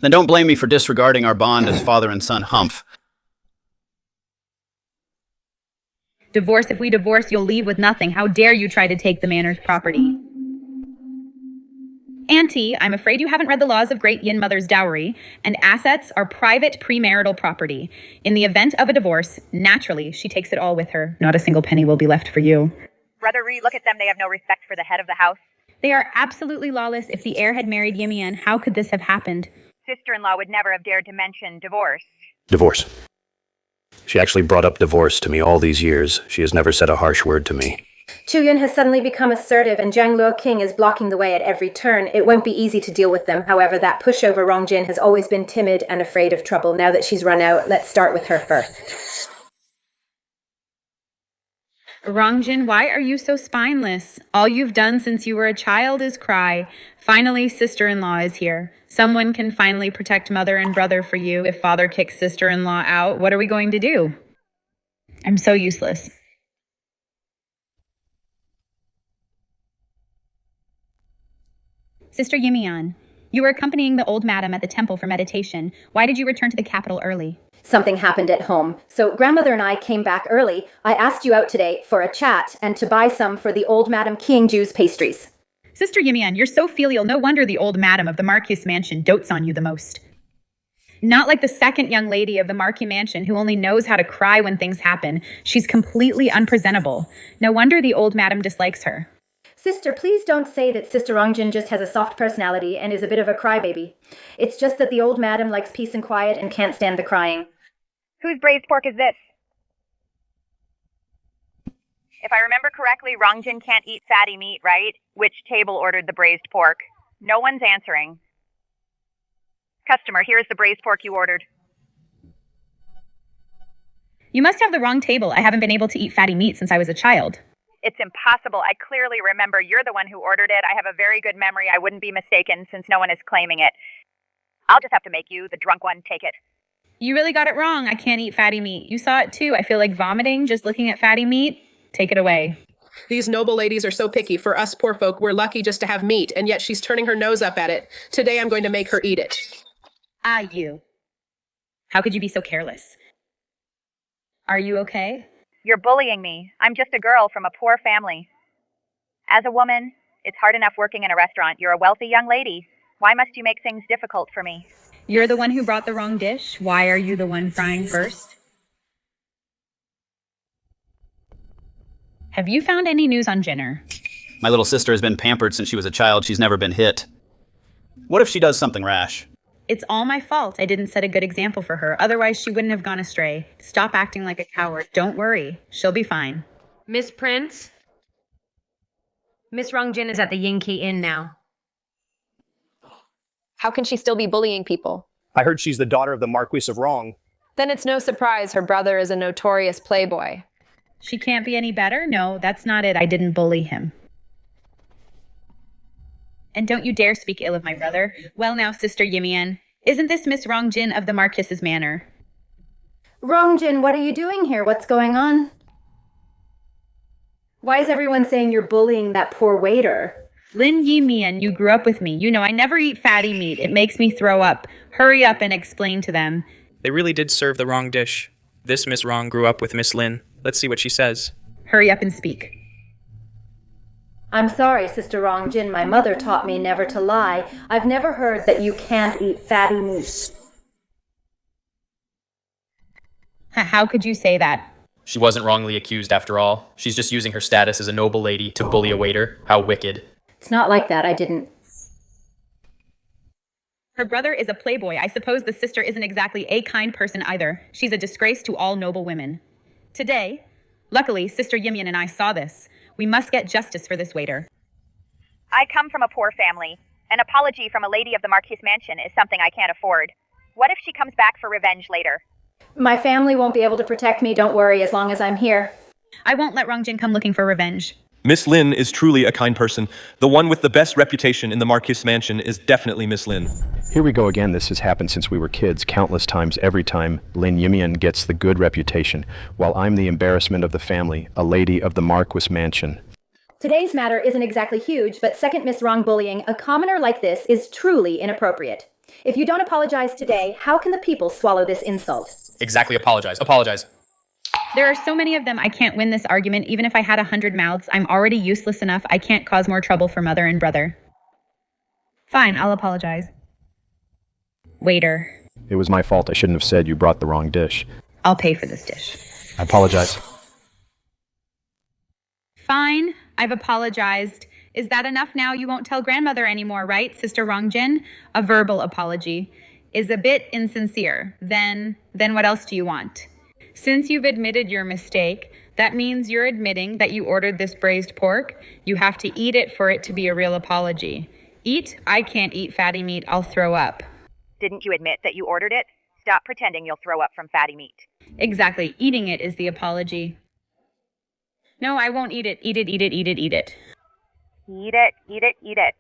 then don't blame me for disregarding our bond as father and son. Humph. Divorce. If we divorce, you'll leave with nothing. How dare you try to take the manor's property? Auntie, I'm afraid you haven't read the laws of Great Yin Mother's dowry, and assets are private premarital property. In the event of a divorce, naturally, she takes it all with her. Not a single penny will be left for you. Brother Reed, look at them. They have no respect for the head of the house. They are absolutely lawless. If the heir had married Yimian, how could this have happened? Sister-in-law would never have dared to mention divorce. Divorce. She actually brought up divorce to me all these years. She has never said a harsh word to me. Chuyun has suddenly become assertive, and Zhang Luoqing is blocking the way at every turn. It won't be easy to deal with them. However, that pushover Rong Jin has always been timid and afraid of trouble. Now that she's run out, let's start with her first. Rong Jin, why are you so spineless? All you've done since you were a child is cry. Finally, sister-in-law is here. Someone can finally protect mother and brother for you. If father kicks sister-in-law out, what are we going to do? I'm so useless. Sister Yimian, you were accompanying the old madam at the temple for meditation. Why did you return to the capital early? Something happened at home. So grandmother and I came back early. I asked you out today for a chat and to buy some for the old Madam Qiangju's pastries. Sister Yimian, you're so filial. No wonder the old madam of the Marquis Mansion dotes on you the most. Not like the second young lady of the Marquis Mansion who only knows how to cry when things happen. She's completely unpresentable. No wonder the old madam dislikes her. Sister, please don't say that Sister Rong Jin just has a soft personality and is a bit of a crybaby. It's just that the old madam likes peace and quiet and can't stand the crying. Whose braised pork is this? If I remember correctly, Rong Jin can't eat fatty meat, right? Which table ordered the braised pork? No one's answering. Customer, here is the braised pork you ordered. You must have the wrong table. I haven't been able to eat fatty meat since I was a child. It's impossible. I clearly remember you're the one who ordered it. I have a very good memory. I wouldn't be mistaken since no one is claiming it. I'll just have to make you, the drunk one, take it. You really got it wrong. I can't eat fatty meat. You saw it too. I feel like vomiting just looking at fatty meat. Take it away. These noble ladies are so picky. For us poor folk, we're lucky just to have meat, and yet she's turning her nose up at it. Today I'm going to make her eat it. Ah, you. How could you be so careless? Are you okay? You're bullying me. I'm just a girl from a poor family. As a woman, it's hard enough working in a restaurant. You're a wealthy young lady. Why must you make things difficult for me? You're the one who brought the wrong dish. Why are you the one frying first? Have you found any news on Jenner? My little sister has been pampered since she was a child. She's never been hit. What if she does something rash? It's all my fault. I didn't set a good example for her. Otherwise, she wouldn't have gone astray. Stop acting like a coward. Don't worry. She'll be fine. Miss Prince? Miss Rong Jin is at the Yingqi Inn now. How can she still be bullying people? I heard she's the daughter of the Marquis of Rong. Then it's no surprise her brother is a notorious playboy. She can't be any better? No, that's not it. I didn't bully him. And don't you dare speak ill of my brother. Well now, Sister Yimian, isn't this Miss Rong Jin of the Marquis's Manor? Rong Jin, what are you doing here? What's going on? Why is everyone saying you're bullying that poor waiter? Lin Yimian, you grew up with me. You know I never eat fatty meat. It makes me throw up. Hurry up and explain to them. They really did serve the wrong dish. This Miss Rong grew up with Miss Lin. Let's see what she says. Hurry up and speak. I'm sorry, Sister Rong Jin. My mother taught me never to lie. I've never heard that you can't eat fatty meat. How could you say that? She wasn't wrongly accused after all. She's just using her status as a noble lady to bully a waiter. How wicked. It's not like that. I didn't. Her brother is a playboy. I suppose the sister isn't exactly a kind person either. She's a disgrace to all noble women. Today, luckily, Sister Yimian and I saw this. We must get justice for this waiter. I come from a poor family. An apology from a lady of the Marquis Mansion is something I can't afford. What if she comes back for revenge later? My family won't be able to protect me, don't worry, as long as I'm here. I won't let Rong Jin come looking for revenge. Miss Lin is truly a kind person. The one with the best reputation in the Marquis Mansion is definitely Miss Lin. Here we go again. This has happened since we were kids, countless times. Every time Lin Yimian gets the good reputation, while I'm the embarrassment of the family, a lady of the Marquis Mansion. Today's matter isn't exactly huge, but second Miss Wrong bullying a commoner like this is truly inappropriate. If you don't apologize today, how can the people swallow this insult? Exactly, apologize. Apologize. There are so many of them I can't win this argument. Even if I had 100 mouths, I'm already useless enough. I can't cause more trouble for mother and brother. Fine, I'll apologize. Waiter. It was my fault. I shouldn't have said you brought the wrong dish. I'll pay for this dish. I apologize. Fine, I've apologized. Is that enough now? You won't tell grandmother anymore, right, Sister Rong Jin? A verbal apology is a bit insincere. Then what else do you want? Since you've admitted your mistake, that means you're admitting that you ordered this braised pork. You have to eat it for it to be a real apology. Eat? I can't eat fatty meat. I'll throw up. Didn't you admit that you ordered it? Stop pretending you'll throw up from fatty meat. Exactly. Eating it is the apology. No, I won't eat it. Eat it, eat it, eat it, eat it. Eat it, eat it, eat it.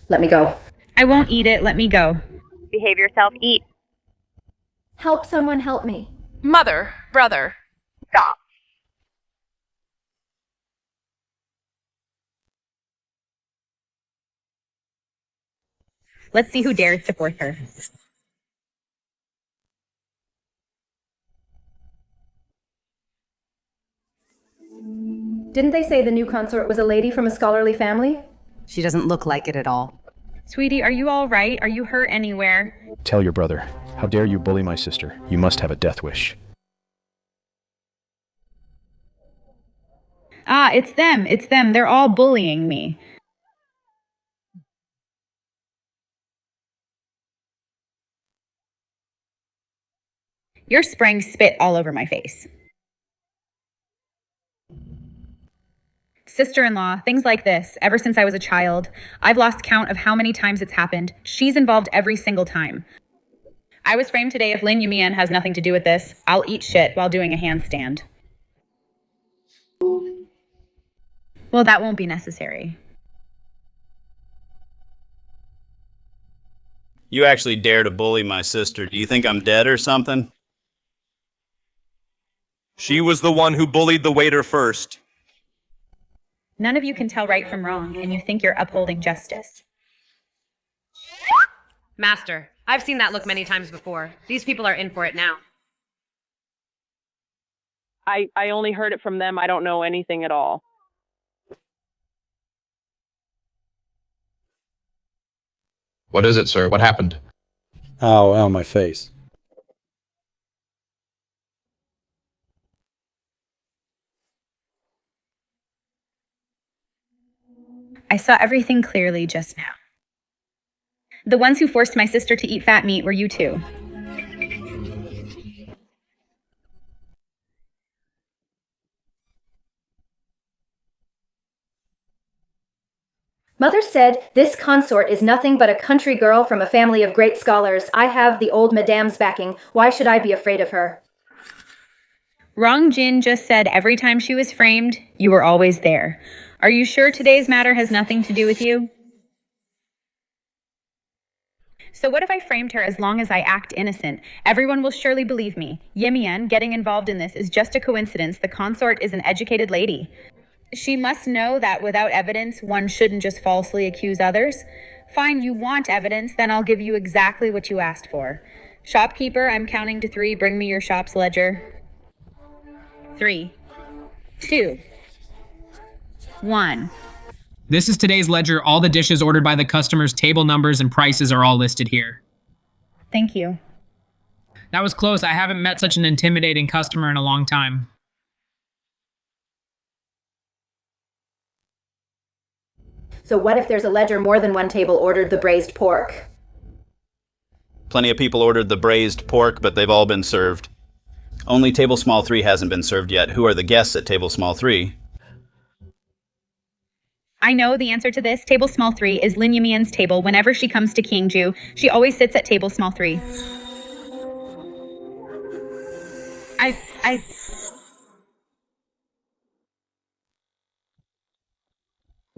Let me go. I won't eat it. Let me go. Behave yourself. Eat. Help someone help me. Mother, brother. Stop. Let's see who dares to force her. Didn't they say the new consort was a lady from a scholarly family? She doesn't look like it at all. Sweetie, are you all right? Are you hurt anywhere? Tell your brother. How dare you bully my sister? You must have a death wish. Ah, it's them. It's them. They're all bullying me. You're spraying spit all over my face. Sister-in-law, things like this, ever since I was a child. I've lost count of how many times it's happened. She's involved every single time. I was framed today. If Lin Yumian has nothing to do with this, I'll eat shit while doing a handstand. Well, that won't be necessary. You actually dare to bully my sister. Do you think I'm dead or something? She was the one who bullied the waiter first. None of you can tell right from wrong, and you think you're upholding justice. Master, I've seen that look many times before. These people are in for it now. I only heard it from them. I don't know anything at all. What is it, sir? What happened? Ow, my face. I saw everything clearly just now. The ones who forced my sister to eat fat meat were you two. Mother said, this consort is nothing but a country girl from a family of great scholars. I have the old madame's backing. Why should I be afraid of her? Rong Jin just said every time she was framed, you were always there. Are you sure today's matter has nothing to do with you? So what if I framed her as long as I act innocent? Everyone will surely believe me. Yimian getting involved in this is just a coincidence. The consort is an educated lady. She must know that without evidence, one shouldn't just falsely accuse others. Fine, you want evidence, then I'll give you exactly what you asked for. Shopkeeper, I'm counting to 3. Bring me your shop's ledger. 3, 2, 1. This is today's ledger. All the dishes ordered by the customers, table numbers, and prices are all listed here. Thank you. That was close. I haven't met such an intimidating customer in a long time. So what if there's a ledger more than one table ordered the braised pork? Plenty of people ordered the braised pork, but they've all been served. Only table small 3 hasn't been served yet. Who are the guests at table small 3? I know the answer to this. Table small 3 is Lin Yimian's table. Whenever she comes to Qingju, she always sits at table small 3.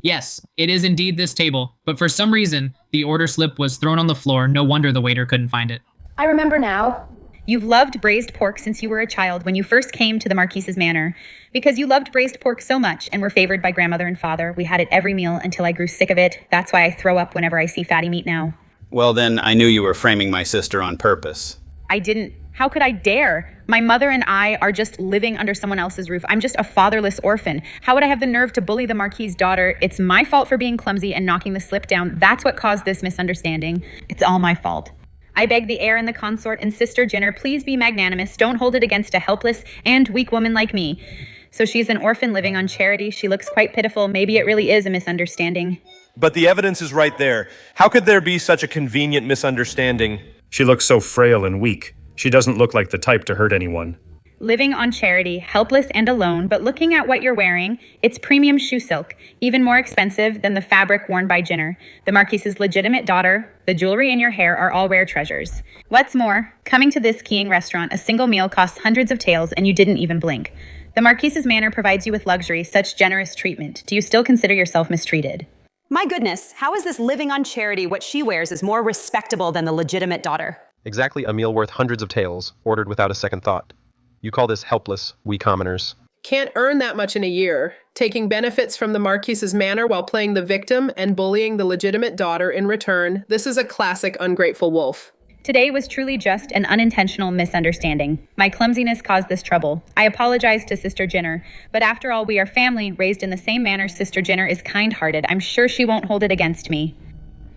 Yes, it is indeed this table, but for some reason, the order slip was thrown on the floor. No wonder the waiter couldn't find it. I remember now. You've loved braised pork since you were a child when you first came to the Marquis's Manor. Because you loved braised pork so much and were favored by grandmother and father, we had it every meal until I grew sick of it. That's why I throw up whenever I see fatty meat now. Well, then I knew you were framing my sister on purpose. I didn't. How could I dare? My mother and I are just living under someone else's roof. I'm just a fatherless orphan. How would I have the nerve to bully the Marquis's daughter? It's my fault for being clumsy and knocking the slip down. That's what caused this misunderstanding. It's all my fault. I beg the heir and the consort and Sister Jinner, please be magnanimous. Don't hold it against a helpless and weak woman like me. So she's an orphan living on charity. She looks quite pitiful. Maybe it really is a misunderstanding. But the evidence is right there. How could there be such a convenient misunderstanding? She looks so frail and weak. She doesn't look like the type to hurt anyone. Living on charity, helpless and alone, but looking at what you're wearing, it's premium shoe silk, even more expensive than the fabric worn by Jinner. The Marquis's legitimate daughter, the jewelry in your hair are all rare treasures. What's more, coming to this Qiang restaurant, a single meal costs hundreds of taels and you didn't even blink. The Marquis's Manor provides you with luxury, such generous treatment. Do you still consider yourself mistreated? My goodness, how is this living on charity what she wears is more respectable than the legitimate daughter? Exactly a meal worth hundreds of taels, ordered without a second thought. You call this helpless, we commoners. Can't earn that much in a year. Taking benefits from the Marquis's Manor while playing the victim and bullying the legitimate daughter in return. This is a classic ungrateful wolf. Today was truly just an unintentional misunderstanding. My clumsiness caused this trouble. I apologize to Sister Jinner, but after all, we are family, raised in the same manner. Sister Jinner is kind-hearted. I'm sure she won't hold it against me.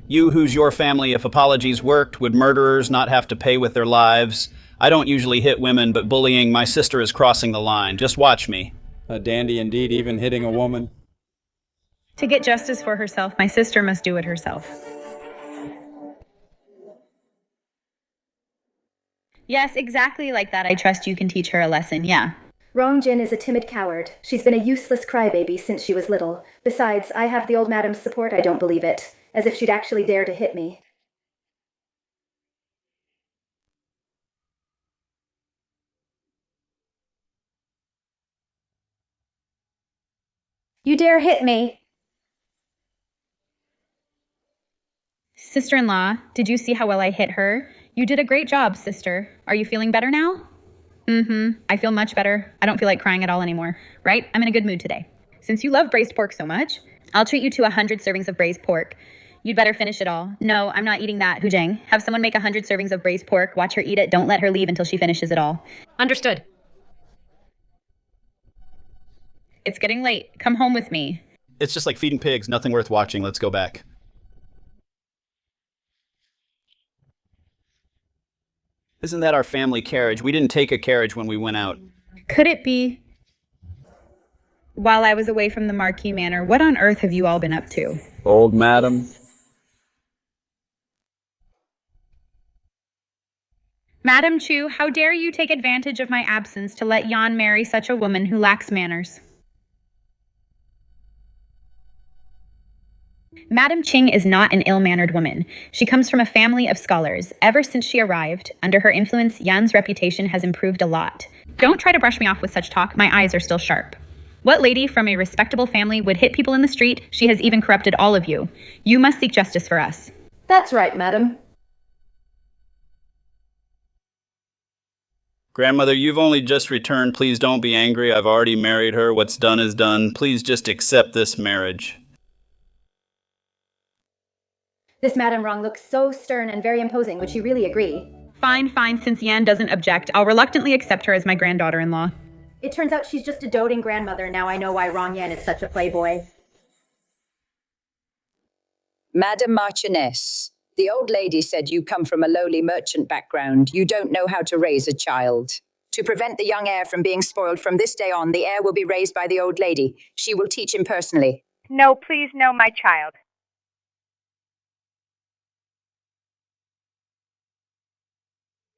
You who's your family, if apologies worked, would murderers not have to pay with their lives? I don't usually hit women, but bullying my sister is crossing the line. Just watch me. A dandy indeed, even hitting a woman. To get justice for herself, my sister must do it herself. Yes, exactly like that. I trust you can teach her a lesson, yeah. Rong Jin is a timid coward. She's been a useless crybaby since she was little. Besides, I have the old madam's support. I don't believe it. As if she'd actually dare to hit me. You dare hit me? Sister-in-law, did you see how well I hit her? You did a great job, sister. Are you feeling better now? I feel much better. I don't feel like crying at all anymore. Right? I'm in a good mood today. Since you love braised pork so much, I'll treat you to 100 servings of braised pork. You'd better finish it all. No, I'm not eating that, Hu Jing. Have someone make 100 servings of braised pork. Watch her eat it. Don't let her leave until she finishes it all. Understood. It's getting late. Come home with me. It's just like feeding pigs. Nothing worth watching. Let's go back. Isn't that our family carriage? We didn't take a carriage when we went out. Could it be? While I was away from the Marquis Manor, what on earth have you all been up to? Old madam. Madam Chu, how dare you take advantage of my absence to let Yan marry such a woman who lacks manners? Madam Qing is not an ill-mannered woman. She comes from a family of scholars. Ever since she arrived, under her influence, Yan's reputation has improved a lot. Don't try to brush me off with such talk. My eyes are still sharp. What lady from a respectable family would hit people in the street? She has even corrupted all of you. You must seek justice for us. That's right, madam. Grandmother, you've only just returned. Please don't be angry. I've already married her. What's done is done. Please just accept this marriage. This Madame Rong looks so stern and very imposing. Would she really agree? Fine, fine. Since Yan doesn't object, I'll reluctantly accept her as my granddaughter-in-law. It turns out she's just a doting grandmother. Now I know why Rong Yan is such a playboy. Madam Marchioness, the old lady said you come from a lowly merchant background. You don't know how to raise a child. To prevent the young heir from being spoiled from this day on, the heir will be raised by the old lady. She will teach him personally. No, please, no, my child.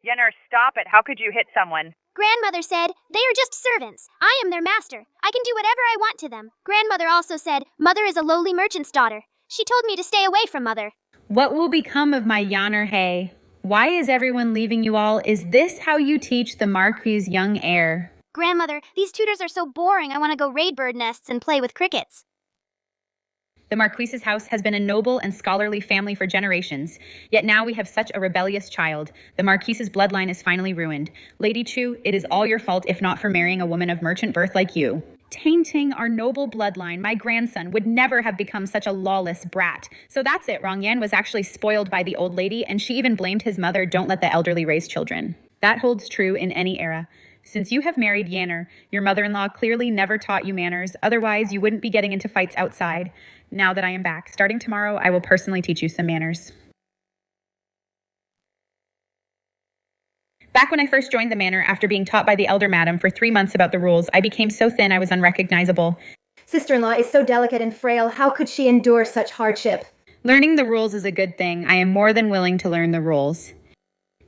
Yenner, stop it. How could you hit someone? Grandmother said, they are just servants. I am their master. I can do whatever I want to them. Grandmother also said, Mother is a lowly merchant's daughter. She told me to stay away from Mother. What will become of my Yanner Hay? Why is everyone leaving you all? Is this how you teach the Marquis' young heir? Grandmother, these tutors are so boring. I want to go raid bird nests and play with crickets. The Marquis's house has been a noble and scholarly family for generations, yet now we have such a rebellious child. The Marquis's bloodline is finally ruined. Lady Chu, it is all your fault if not for marrying a woman of merchant birth like you. Tainting our noble bloodline, my grandson would never have become such a lawless brat. So that's it, Rong Yan was actually spoiled by the old lady, and she even blamed his mother, don't let the elderly raise children. That holds true in any era. Since you have married Yanner, your mother-in-law clearly never taught you manners, otherwise you wouldn't be getting into fights outside. Now that I am back, starting tomorrow, I will personally teach you some manners. Back when I first joined the manor, after being taught by the elder madam for 3 months about the rules, I became so thin I was unrecognizable. Sister-in-law is so delicate and frail. How could she endure such hardship? Learning the rules is a good thing. I am more than willing to learn the rules.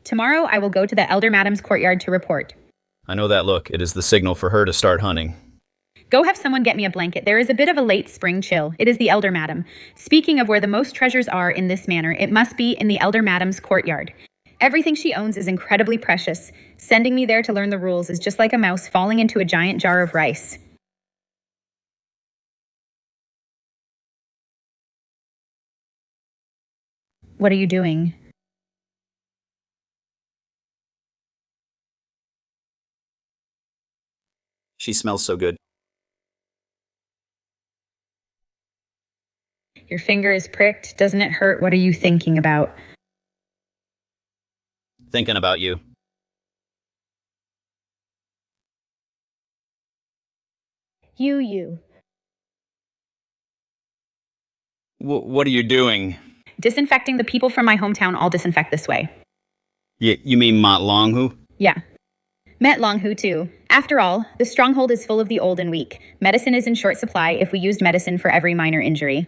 Tomorrow, I will go to the elder madam's courtyard to report. I know that look. It is the signal for her to start hunting. Go have someone get me a blanket. There is a bit of a late spring chill. It is the elder madam. Speaking of where the most treasures are in this manor, it must be in the elder madam's courtyard. Everything she owns is incredibly precious. Sending me there to learn the rules is just like a mouse falling into a giant jar of rice. What are you doing? She smells so good. Your finger is pricked. Doesn't it hurt? What are you thinking about? Thinking about you. You. What are you doing? Disinfecting. The people from my hometown all disinfect this way. You mean Mat Longhu? Yeah. Met Longhu too. After all, the stronghold is full of the old and weak. Medicine is in short supply. If we used medicine for every minor injury,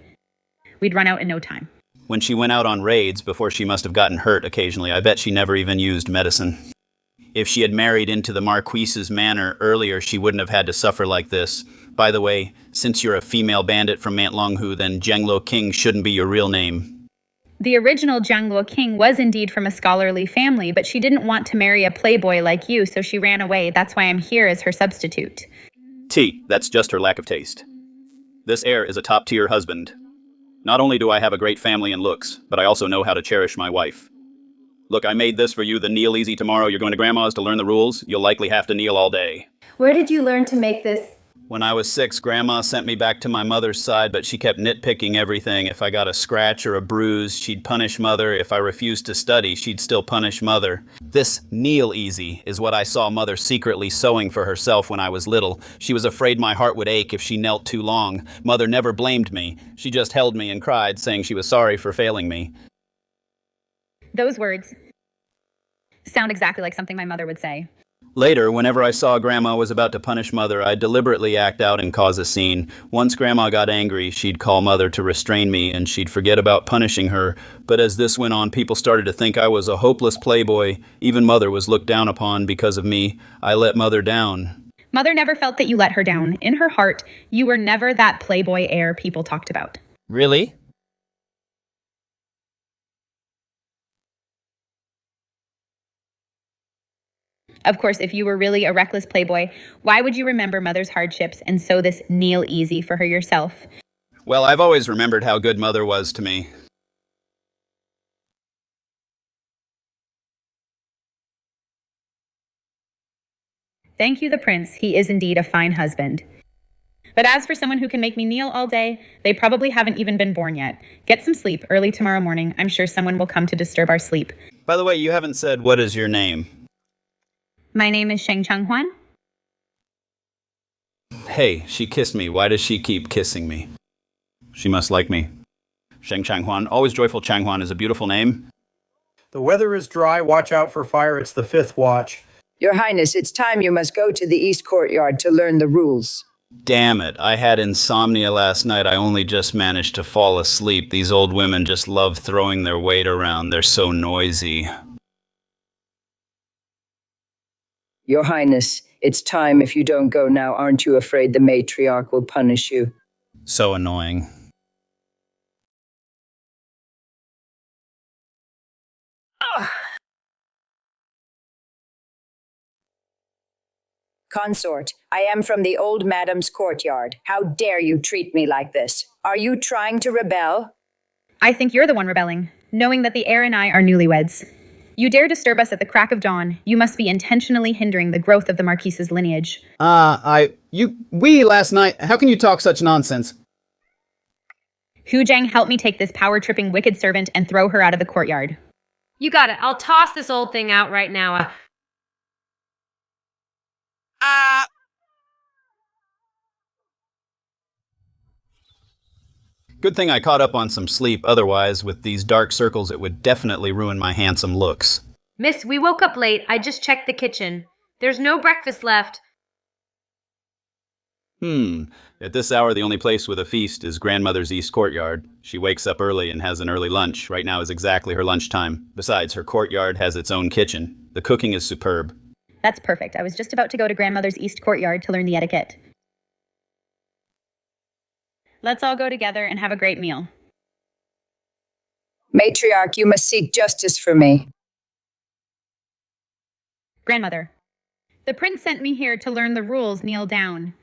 we'd run out in no time. When she went out on raids before she must have gotten hurt occasionally, I bet she never even used medicine. If she had married into the Marquis's manor earlier, she wouldn't have had to suffer like this. By the way, since you're a female bandit from Mat Longhu, then Zhengluo King shouldn't be your real name. The original Zhengluo King was indeed from a scholarly family, but she didn't want to marry a playboy like you, so she ran away. That's why I'm here as her substitute. That's just her lack of taste. This heir is a top-tier husband. Not only do I have a great family and looks, but I also know how to cherish my wife. Look, I made this for you, the kneel easy tomorrow. You're going to Grandma's to learn the rules. You'll likely have to kneel all day. Where did you learn to make this? When I was 6, Grandma sent me back to my mother's side, but she kept nitpicking everything. If I got a scratch or a bruise, she'd punish Mother. If I refused to study, she'd still punish Mother. This kneel easy is what I saw Mother secretly sewing for herself when I was little. She was afraid my heart would ache if she knelt too long. Mother never blamed me. She just held me and cried, saying she was sorry for failing me. Those words sound exactly like something my mother would say. Later, whenever I saw Grandma was about to punish Mother, I'd deliberately act out and cause a scene. Once Grandma got angry, she'd call Mother to restrain me, and she'd forget about punishing her. But as this went on, people started to think I was a hopeless playboy. Even Mother was looked down upon because of me. I let Mother down. Mother never felt that you let her down. In her heart, you were never that playboy heir people talked about. Really? Of course, if you were really a reckless playboy, why would you remember Mother's hardships and sow this kneel easy for her yourself? Well, I've always remembered how good Mother was to me. Thank you, the prince. He is indeed a fine husband. But as for someone who can make me kneel all day, they probably haven't even been born yet. Get some sleep early tomorrow morning. I'm sure someone will come to disturb our sleep. By the way, you haven't said what is your name. My name is Sheng Changhuan. Hey, she kissed me. Why does she keep kissing me? She must like me. Sheng Changhuan. Always joyful Changhuan is a beautiful name. The weather is dry. Watch out for fire. It's the 5th watch. Your Highness, it's time you must go to the East Courtyard to learn the rules. Damn it. I had insomnia last night. I only just managed to fall asleep. These old women just love throwing their weight around. They're so noisy. Your Highness, it's time. If you don't go now, aren't you afraid the matriarch will punish you? So annoying. Consort, I am from the old madam's courtyard. How dare you treat me like this? Are you trying to rebel? I think you're the one rebelling, knowing that the heir and I are newlyweds. You dare disturb us at the crack of dawn. You must be intentionally hindering the growth of the Marquis's lineage. We last night, how can you talk such nonsense? Hu Zhang, help me take this power-tripping wicked servant and throw her out of the courtyard. You got it. I'll toss this old thing out right now. Good thing I caught up on some sleep, otherwise, with these dark circles, it would definitely ruin my handsome looks. Miss, we woke up late. I just checked the kitchen. There's no breakfast left. At this hour, the only place with a feast is Grandmother's East Courtyard. She wakes up early and has an early lunch. Right now is exactly her lunchtime. Besides, her courtyard has its own kitchen. The cooking is superb. That's perfect. I was just about to go to Grandmother's East Courtyard to learn the etiquette. Let's all go together and have a great meal. Matriarch, you must seek justice for me. Grandmother, the prince sent me here to learn the rules. Kneel down.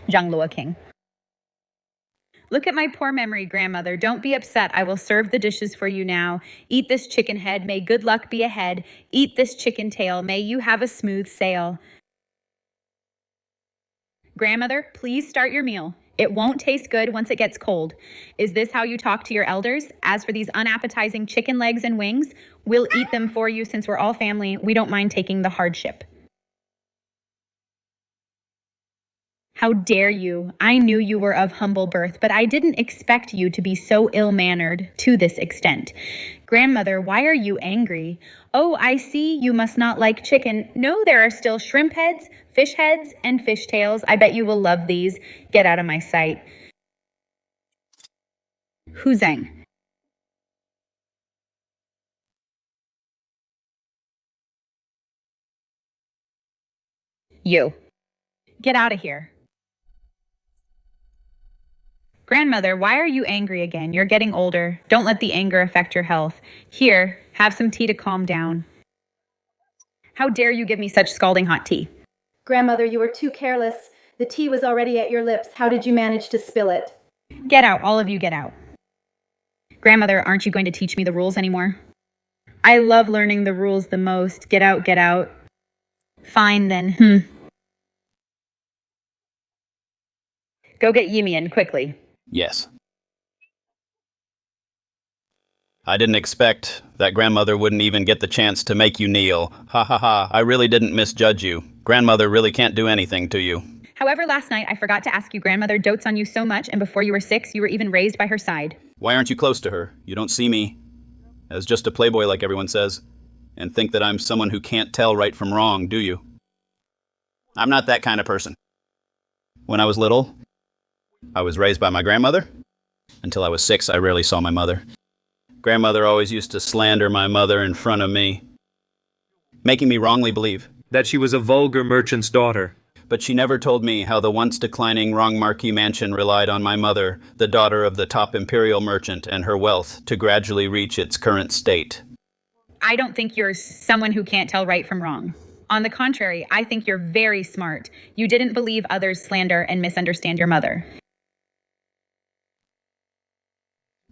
Zhanglua King. Look at my poor memory, Grandmother. Don't be upset. I will serve the dishes for you now. Eat this chicken head. May good luck be ahead. Eat this chicken tail. May you have a smooth sail. Grandmother, please start your meal. It won't taste good once it gets cold. Is this how you talk to your elders? As for these unappetizing chicken legs and wings, we'll eat them for you since we're all family. We don't mind taking the hardship. How dare you? I knew you were of humble birth, but I didn't expect you to be so ill-mannered to this extent. Grandmother, why are you angry? Oh, I see you must not like chicken. No, there are still shrimp heads, and fish tails. I bet you will love these. Get out of my sight. Hu Zhang. You. Get out of here. Grandmother, why are you angry again? You're getting older. Don't let the anger affect your health. Here, have some tea to calm down. How dare you give me such scalding hot tea? Grandmother, you were too careless. The tea was already at your lips. How did you manage to spill it? Get out, all of you get out. Grandmother, aren't you going to teach me the rules anymore? I love learning the rules the most. Get out, get out. Fine then. Go get Yimian quickly. Yes. I didn't expect that Grandmother wouldn't even get the chance to make you kneel. Ha ha ha, I really didn't misjudge you. Grandmother really can't do anything to you. However, last night I forgot to ask you, Grandmother dotes on you so much, and before you were 6, you were even raised by her side. Why aren't you close to her? You don't see me. as just a playboy like everyone says, and think that I'm someone who can't tell right from wrong, do you? I'm not that kind of person. When I was little, I was raised by my grandmother. Until I was 6, I rarely saw my mother. Grandmother always used to slander my mother in front of me, making me wrongly believe that she was a vulgar merchant's daughter. But she never told me how the once declining Rong Marquis Mansion relied on my mother, the daughter of the top imperial merchant, and her wealth to gradually reach its current state. I don't think you're someone who can't tell right from wrong. On the contrary, I think you're very smart. You didn't believe others slander and misunderstand your mother.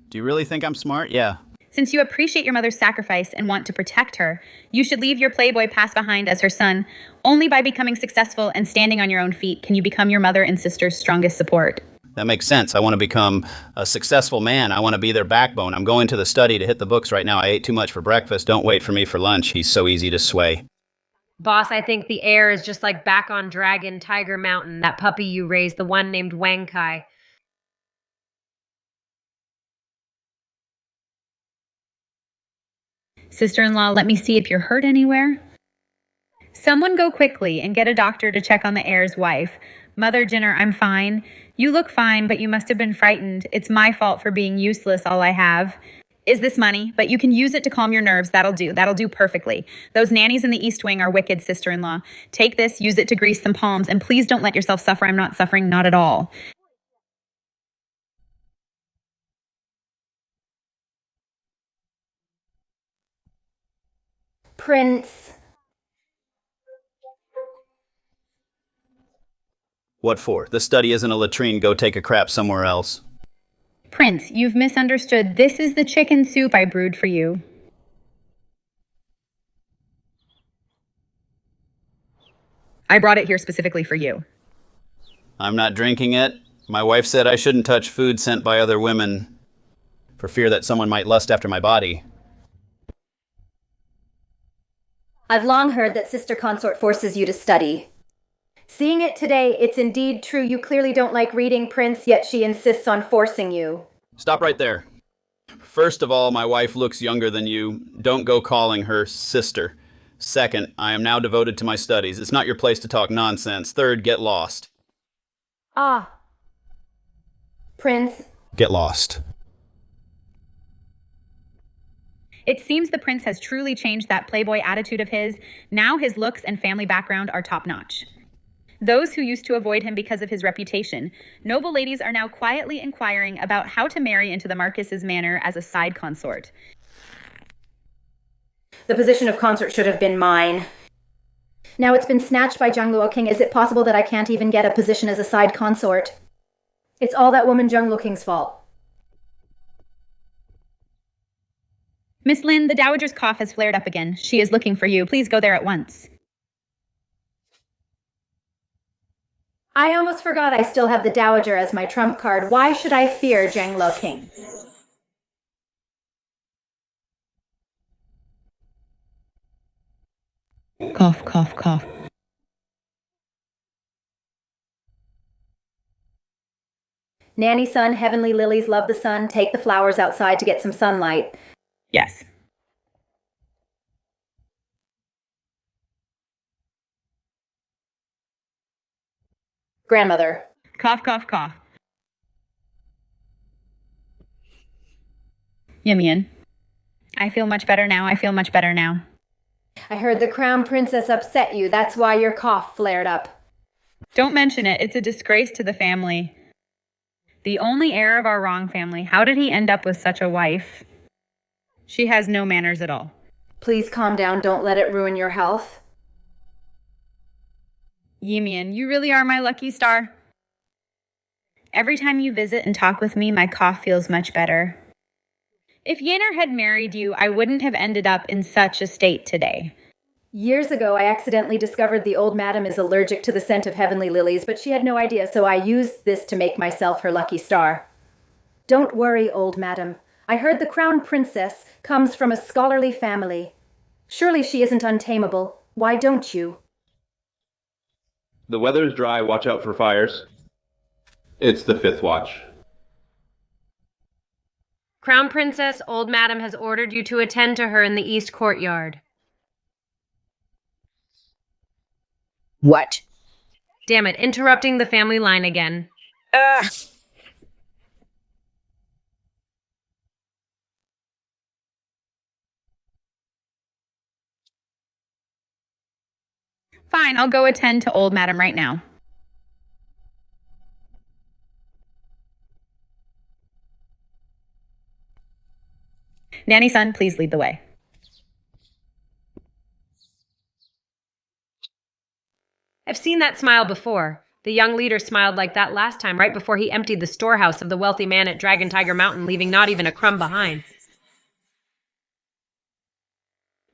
Do you really think I'm smart? Yeah. Since you appreciate your mother's sacrifice and want to protect her, you should leave your playboy past behind as her son. Only by becoming successful and standing on your own feet can you become your mother and sister's strongest support. That makes sense. I want to become a successful man. I want to be their backbone. I'm going to the study to hit the books right now. I ate too much for breakfast. Don't wait for me for lunch. He's so easy to sway. Boss, I think the heir is just like back on Dragon Tiger Mountain, that puppy you raised, the one named Wang Kai. Sister-in-law, let me see if you're hurt anywhere. Someone go quickly and get a doctor to check on the heir's wife. Mother Jenner, I'm fine. You look fine, but you must have been frightened. It's my fault for being useless, all I have. Is this money? But you can use it to calm your nerves. That'll do. That'll do perfectly. Those nannies in the East Wing are wicked, sister-in-law. Take this, use it to grease some palms, and please don't let yourself suffer. I'm not suffering, not at all. Prince. What for? The study isn't a latrine. Go take a crap somewhere else. Prince, you've misunderstood. This is the chicken soup I brewed for you. I brought it here specifically for you. I'm not drinking it. My wife said I shouldn't touch food sent by other women for fear that someone might lust after my body. I've long heard that Sister Consort forces you to study. Seeing it today, it's indeed true you clearly don't like reading, Prince, yet she insists on forcing you. Stop right there. First of all, my wife looks younger than you. Don't go calling her sister. Second, I am now devoted to my studies. It's not your place to talk nonsense. Third, get lost. Ah. Prince. Get lost. It seems the prince has truly changed that playboy attitude of his. Now his looks and family background are top-notch. Those who used to avoid him because of his reputation, noble ladies are now quietly inquiring about how to marry into the Marquis's manor as a side consort. The position of consort should have been mine. Now it's been snatched by Zhengluo King. Is it possible that I can't even get a position as a side consort? It's all that woman Zhengluo King's fault. Miss Lin, the dowager's cough has flared up again. She is looking for you. Please go there at once. I almost forgot I still have the dowager as my trump card. Why should I fear Zhengluo King? Cough, cough, cough. Nanny son, heavenly lilies love the sun. Take the flowers outside to get some sunlight. Yes. Grandmother. Cough, cough, cough. Yimian. I feel much better now. I feel much better now. I heard the crown princess upset you. That's why your cough flared up. Don't mention it. It's a disgrace to the family. The only heir of our Rong family. How did he end up with such a wife? She has no manners at all. Please calm down. Don't let it ruin your health. Yimian, you really are my lucky star. Every time you visit and talk with me, my cough feels much better. If Yanner had married you, I wouldn't have ended up in such a state today. Years ago, I accidentally discovered the old madam is allergic to the scent of heavenly lilies, but she had no idea, so I used this to make myself her lucky star. Don't worry, old madam. I heard the crown princess comes from a scholarly family. Surely she isn't untamable. Why don't you? The weather is dry. Watch out for fires. It's the 5th watch. Crown Princess, old madam has ordered you to attend to her in the east courtyard. What? Damn it, interrupting the family line again. Fine, I'll go attend to old madam right now. Nanny son, please lead the way. I've seen that smile before. The young leader smiled like that last time, right before he emptied the storehouse of the wealthy man at Dragon Tiger Mountain, leaving not even a crumb behind.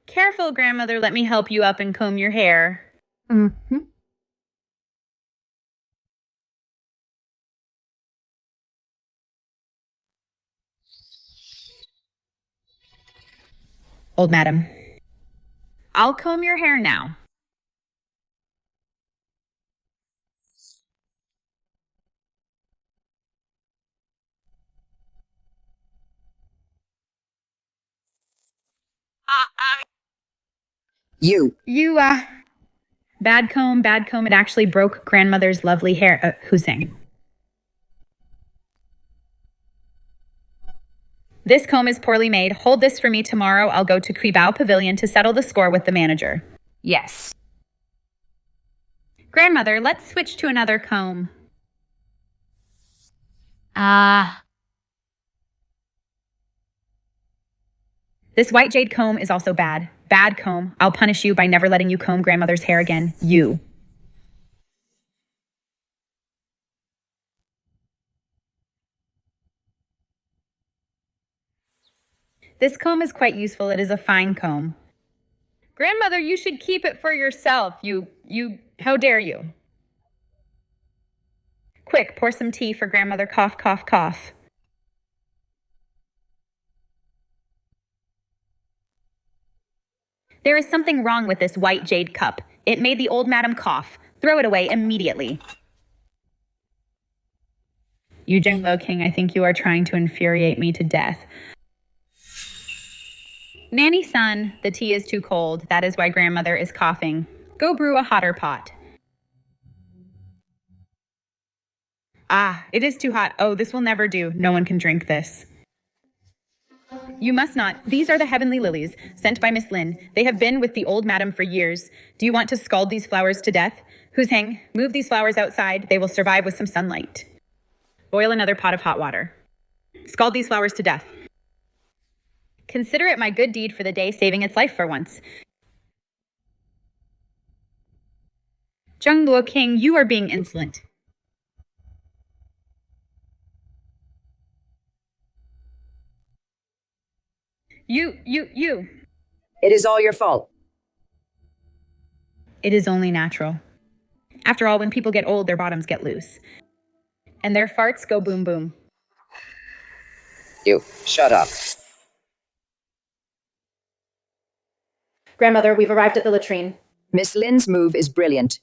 Careful, grandmother, let me help you up and comb your hair. Mm-hmm. Old madam, I'll comb your hair now. You. Bad comb, it actually broke grandmother's lovely hair. Hussein. This comb is poorly made. Hold this for me tomorrow. I'll go to Kribao Pavilion to settle the score with the manager. Yes. Grandmother, let's switch to another comb. This white jade comb is also bad. Bad comb. I'll punish you by never letting you comb grandmother's hair again. You. This comb is quite useful. It is a fine comb. Grandmother, you should keep it for yourself. How dare you? Quick, pour some tea for grandmother. Cough, cough, cough. There is something wrong with this white jade cup. It made the old madam cough. Throw it away immediately. You, Zhenglo King, I think you are trying to infuriate me to death. Nanny son, the tea is too cold. That is why grandmother is coughing. Go brew a hotter pot. It is too hot. Oh, this will never do. No one can drink this. You must not. These are the heavenly lilies, sent by Miss Lin. They have been with the old madam for years. Do you want to scald these flowers to death? Hussein, move these flowers outside. They will survive with some sunlight. Boil another pot of hot water. Scald these flowers to death. Consider it my good deed for the day, saving its life for once. Zhengluo King, you are being insolent. You. It is all your fault. It is only natural. After all, when people get old, their bottoms get loose. And their farts go boom boom. You, shut up. Grandmother, we've arrived at the latrine. Miss Lin's move is brilliant.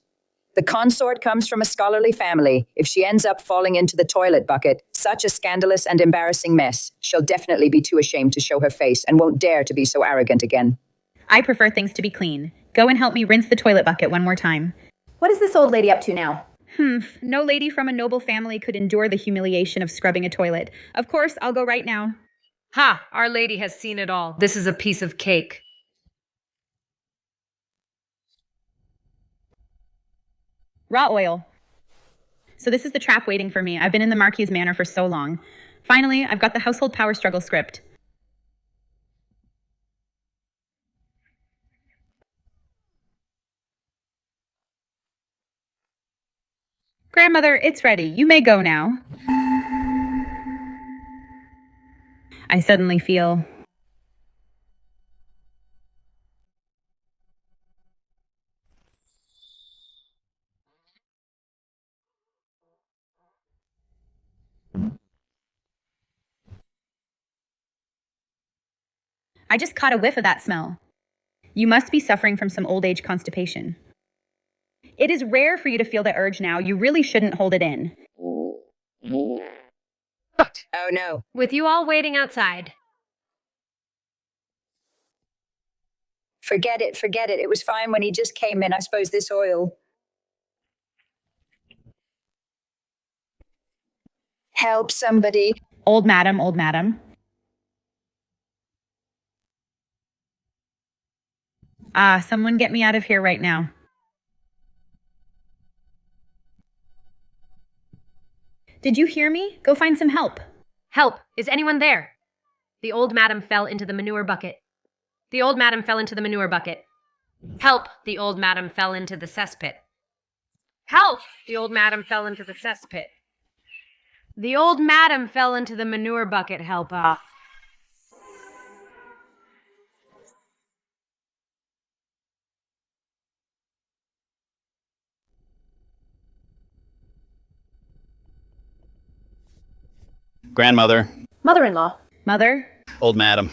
The consort comes from a scholarly family. If she ends up falling into the toilet bucket, such a scandalous and embarrassing mess, she'll definitely be too ashamed to show her face and won't dare to be so arrogant again. I prefer things to be clean. Go and help me rinse the toilet bucket one more time. What is this old lady up to now? No lady from a noble family could endure the humiliation of scrubbing a toilet. Of course, I'll go right now. Ha! Our lady has seen it all. This is a piece of cake. Raw oil. So this is the trap waiting for me. I've been in the Marquis Manor for so long. Finally, I've got the household power struggle script. Grandmother, it's ready. You may go now. I suddenly feel... I just caught a whiff of that smell. You must be suffering from some old age constipation. It is rare for you to feel the urge now. You really shouldn't hold it in. locked. Oh no. With you all waiting outside. Forget it, forget it. It was fine when he just came in. I suppose this oil. Help somebody. Old madam, old madam. Someone get me out of here right now. Did you hear me? Go find some help. Help! Is anyone there? The old madam fell into the manure bucket. The old madam fell into the manure bucket. Help! The old madam fell into the cesspit. Help! The old madam fell into the cesspit. The old madam fell into the manure bucket. Help! Grandmother. Mother-in-law. Mother? Old madam.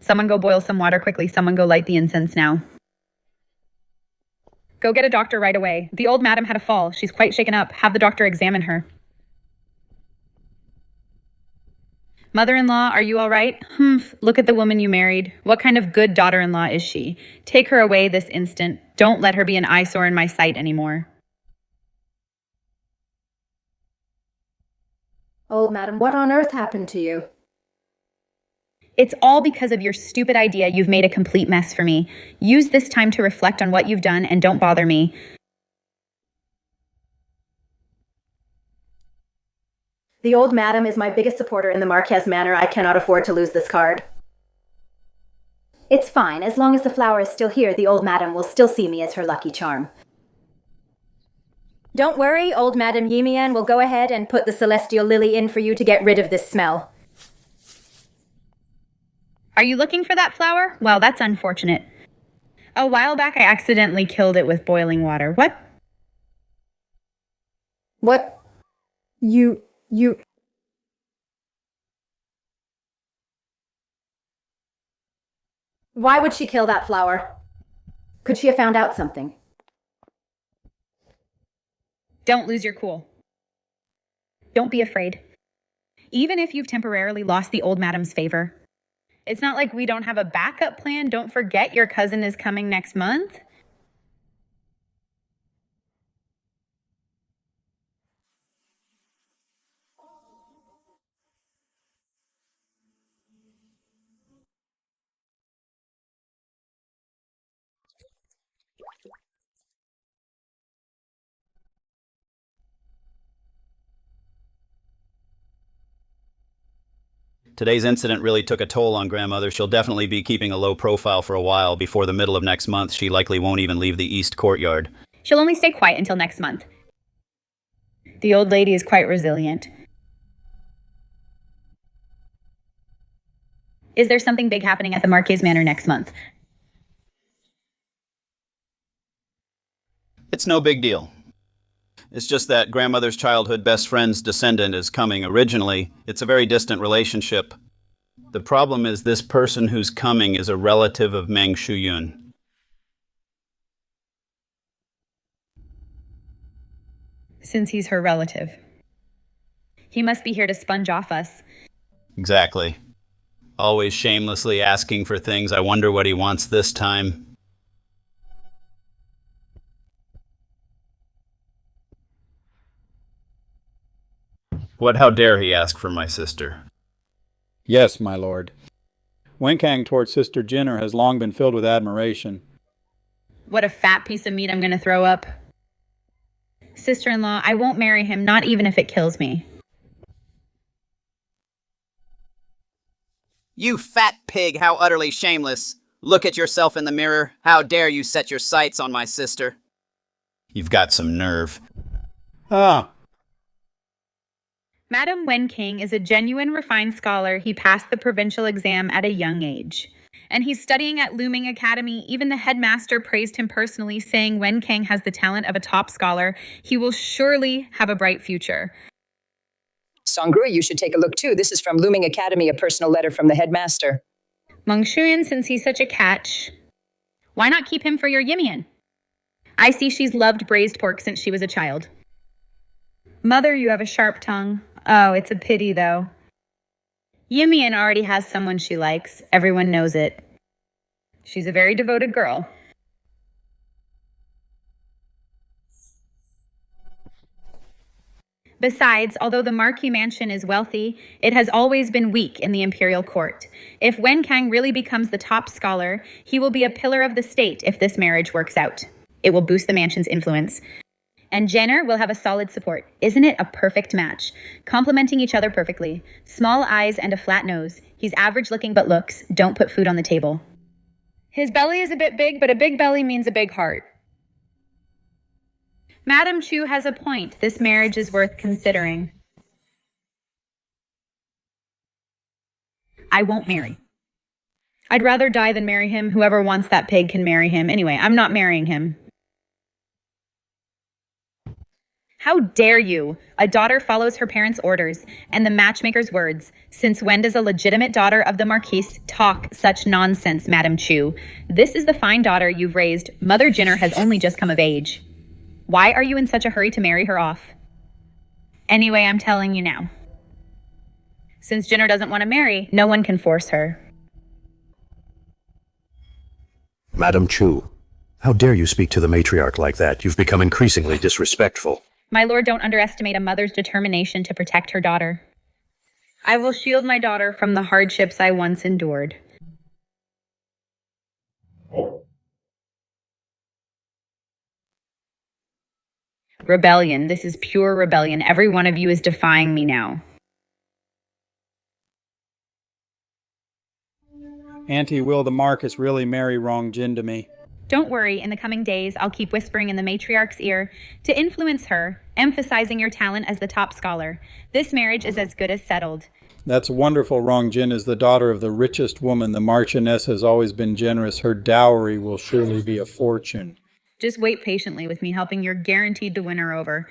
Someone go boil some water quickly. Someone go light the incense now. Go get a doctor right away. The old madam had a fall. She's quite shaken up. Have the doctor examine her. Mother-in-law, are you all right? Look at the woman you married. What kind of good daughter-in-law is she? Take her away this instant. Don't let her be an eyesore in my sight anymore. Old madam, what on earth happened to you? It's all because of your stupid idea. You've made a complete mess for me. Use this time to reflect on what you've done and don't bother me. The old madam is my biggest supporter in the Marquis Manor. I cannot afford to lose this card. It's fine. As long as the flower is still here, the old madam will still see me as her lucky charm. Don't worry, old Madam Yimian will go ahead and put the celestial lily in for you to get rid of this smell. Are you looking for that flower? Well, that's unfortunate. A while back, I accidentally killed it with boiling water. What? What? You... Why would she kill that flower? Could she have found out something? Don't lose your cool. Don't be afraid. Even if you've temporarily lost the old madam's favor, it's not like we don't have a backup plan. Don't forget your cousin is coming next month. Today's incident really took a toll on Grandmother. She'll definitely be keeping a low profile for a while. Before the middle of next month, she likely won't even leave the East Courtyard. She'll only stay quiet until next month. The old lady is quite resilient. Is there something big happening at the Marquis Manor next month? It's no big deal. It's just that Grandmother's childhood best friend's descendant is coming. Originally, it's a very distant relationship. The problem is this person who's coming is a relative of Meng Shuyun. Since he's her relative. He must be here to sponge off us. Exactly. Always shamelessly asking for things. I wonder what he wants this time. How dare he ask for my sister? Yes, my lord. Wenkang towards Sister Jinner has long been filled with admiration. What a fat piece of meat I'm going to throw up. Sister-in-law, I won't marry him, not even if it kills me. You fat pig, how utterly shameless. Look at yourself in the mirror. How dare you set your sights on my sister? You've got some nerve. Madam Wen King is a genuine refined scholar. He passed the provincial exam at a young age. And he's studying at Looming Academy. Even the headmaster praised him personally, saying Wen King has the talent of a top scholar. He will surely have a bright future. Songrui, you should take a look too. This is from Looming Academy, a personal letter from the headmaster. Meng Shuyan, since he's such a catch, why not keep him for your Yimian? I see she's loved braised pork since she was a child. Mother, you have a sharp tongue. Oh, it's a pity, though. Yimian already has someone she likes. Everyone knows it. She's a very devoted girl. Besides, although the Marquis Mansion is wealthy, it has always been weak in the imperial court. If Wen Kang really becomes the top scholar, he will be a pillar of the state if this marriage works out. It will boost the mansion's influence. And Jenner will have a solid support. Isn't it a perfect match? Complementing each other perfectly. Small eyes and a flat nose. He's average looking but looks. Don't put food on the table. His belly is a bit big, but a big belly means a big heart. Madam Chu has a point. This marriage is worth considering. I won't marry. I'd rather die than marry him. Whoever wants that pig can marry him. Anyway, I'm not marrying him. How dare you? A daughter follows her parents' orders and the matchmaker's words. Since when does a legitimate daughter of the Marquis talk such nonsense, Madam Chu? This is the fine daughter you've raised. Mother Jinner has only just come of age. Why are you in such a hurry to marry her off? Anyway, I'm telling you now. Since Jinner doesn't want to marry, no one can force her. Madam Chu, how dare you speak to the matriarch like that? You've become increasingly disrespectful. My lord, don't underestimate a mother's determination to protect her daughter. I will shield my daughter from the hardships I once endured. Rebellion. This is pure rebellion. Every one of you is defying me now. Auntie, will the Marquis really marry Rong Jin to me? Don't worry, in the coming days, I'll keep whispering in the matriarch's ear to influence her, emphasizing your talent as the top scholar. This marriage is as good as settled. That's wonderful. Rong Jin is the daughter of the richest woman. The Marchioness has always been generous. Her dowry will surely be a fortune. Just wait patiently with me, helping you're guaranteed to win her over.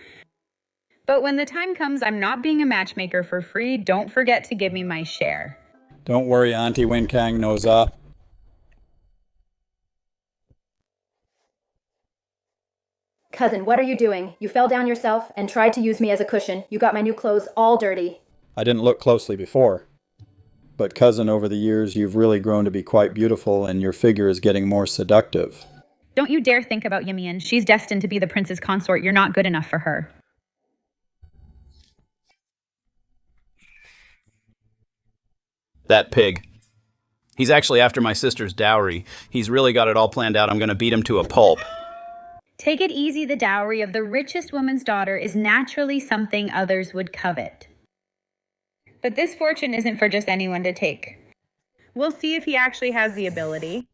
But when the time comes, I'm not being a matchmaker for free. Don't forget to give me my share. Don't worry, Auntie Wen Kang knows up. Cousin, what are you doing? You fell down yourself and tried to use me as a cushion. You got my new clothes all dirty. I didn't look closely before. But cousin, over the years, you've really grown to be quite beautiful, and your figure is getting more seductive. Don't you dare think about Yimian. She's destined to be the prince's consort. You're not good enough for her. That pig. He's actually after my sister's dowry. He's really got it all planned out. I'm going to beat him to a pulp. Take it easy. The dowry of the richest woman's daughter is naturally something others would covet. But this fortune isn't for just anyone to take. We'll see if he actually has the ability.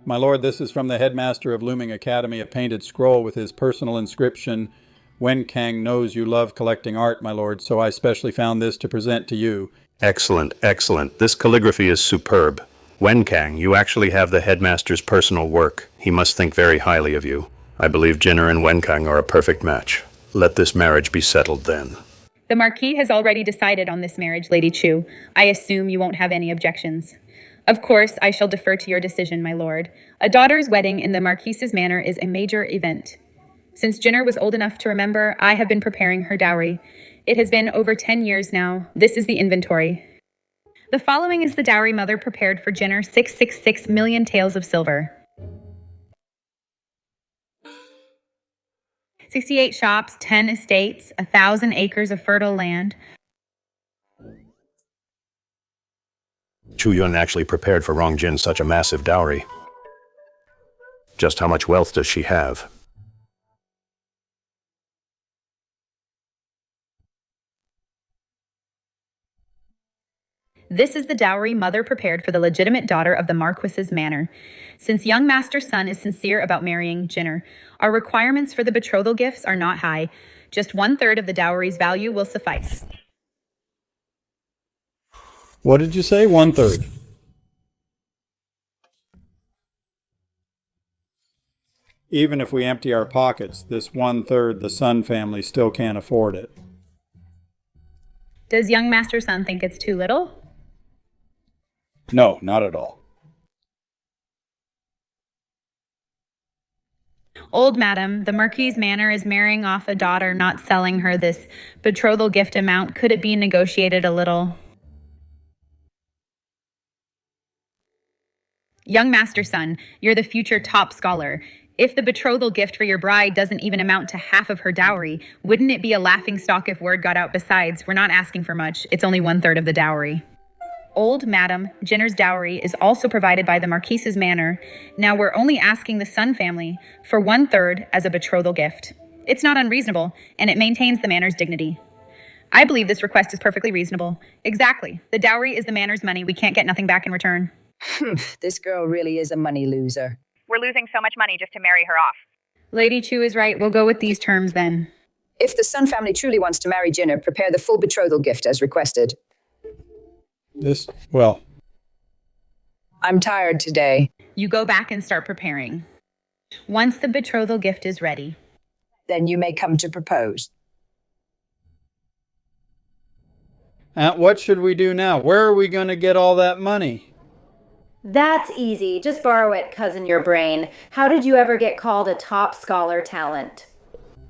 My lord, this is from the headmaster of Looming Academy, a painted scroll with his personal inscription. Wen Kang knows you love collecting art, my lord, so I specially found this to present to you. Excellent, excellent. This calligraphy is superb. Wen Kang, you actually have the headmaster's personal work. He must think very highly of you. I believe Jinner and Wen Kang are a perfect match. Let this marriage be settled then. The Marquis has already decided on this marriage, Lady Chu. I assume you won't have any objections. Of course, I shall defer to your decision, my lord. A daughter's wedding in the Marquis's manor is a major event. Since Jinner was old enough to remember, I have been preparing her dowry. It has been over 10 years now. This is the inventory. The following is the dowry mother prepared for Jinner, 666 million taels of silver. 68 shops, 10 estates, 1,000 acres of fertile land. Chu Yun actually prepared for Rong Jin such a massive dowry. Just how much wealth does she have? This is the dowry mother prepared for the legitimate daughter of the Marquis's manor. Since young master's son is sincere about marrying Jinner, our requirements for the betrothal gifts are not high. Just 1/3 of the dowry's value will suffice. What did you say? 1/3. Even if we empty our pockets, this 1/3, the Sun family still can't afford it. Does young master's son think it's too little? No, not at all. Old madam, the Marquis Manor is marrying off a daughter, not selling her this betrothal gift amount. Could it be negotiated a little? Young master son, you're the future top scholar. If the betrothal gift for your bride doesn't even amount to half of her dowry, wouldn't it be a laughingstock if word got out? Besides, we're not asking for much. It's only 1/3 of the dowry. Old madam, Jenner's dowry is also provided by the Marquis's Manor. Now we're only asking the Sun family for 1/3 as a betrothal gift. It's not unreasonable, and it maintains the Manor's dignity. I believe this request is perfectly reasonable. Exactly. The dowry is the Manor's money. We can't get nothing back in return. This girl really is a money loser. We're losing so much money just to marry her off. Lady Chu is right. We'll go with these terms then. If the Sun family truly wants to marry Jenner, prepare the full betrothal gift as requested. I'm tired today. You go back and start preparing. Once the betrothal gift is ready, then you may come to propose. Aunt, what should we do now? Where are we going to get all that money? That's easy. Just borrow it, cousin your brain. How did you ever get called a top scholar talent?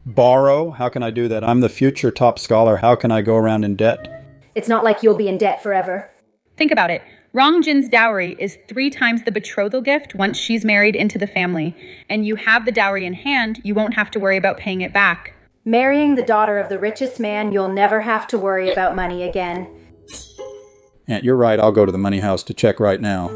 Borrow? How can I do that? I'm the future top scholar. How can I go around in debt? It's not like you'll be in debt forever. Think about it. Rong Jin's dowry is 3 times the betrothal gift once she's married into the family. And you have the dowry in hand, you won't have to worry about paying it back. Marrying the daughter of the richest man, you'll never have to worry about money again. Aunt, you're right. I'll go to the money house to check right now.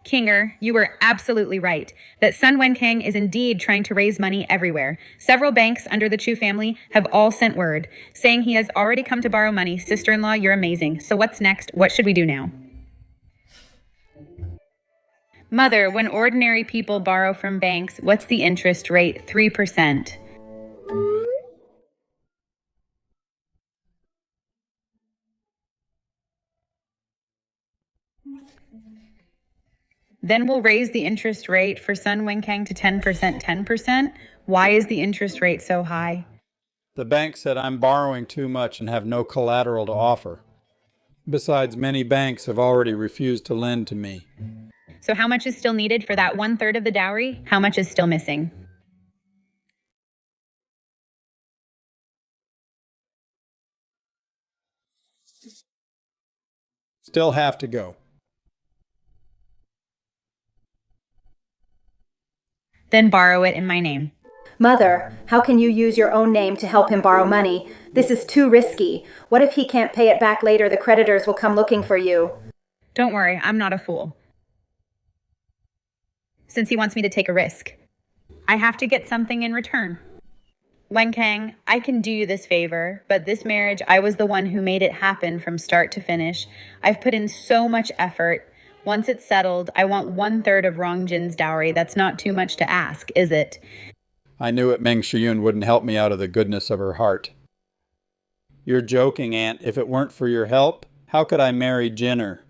Kinger, you were absolutely right that Sun Wenkang is indeed trying to raise money everywhere. Several banks under the Chu family have all sent word saying he has already come to borrow money. Sister-in-law, you're amazing. So what's next? What should we do now? Mother, when ordinary people borrow from banks, what's the interest rate? 3%. Then we'll raise the interest rate for Sun Wenkang to 10%, 10%. Why is the interest rate so high? The bank said I'm borrowing too much and have no collateral to offer. Besides, many banks have already refused to lend to me. So how much is still needed for that 1/3 of the dowry? How much is still missing? Still have to go. Then borrow it in my name. Mother, how can you use your own name to help him borrow money? This is too risky. What if he can't pay it back later? The creditors will come looking for you. Don't worry, I'm not a fool. Since he wants me to take a risk, I have to get something in return. Wenkang, I can do you this favor, but this marriage, I was the one who made it happen from start to finish. I've put in so much effort. Once it's settled, I want 1/3 of Rong Jin's dowry. That's not too much to ask, is it? I knew it. Meng Shiyun wouldn't help me out of the goodness of her heart. You're joking, Aunt. If it weren't for your help, how could I marry Jenner?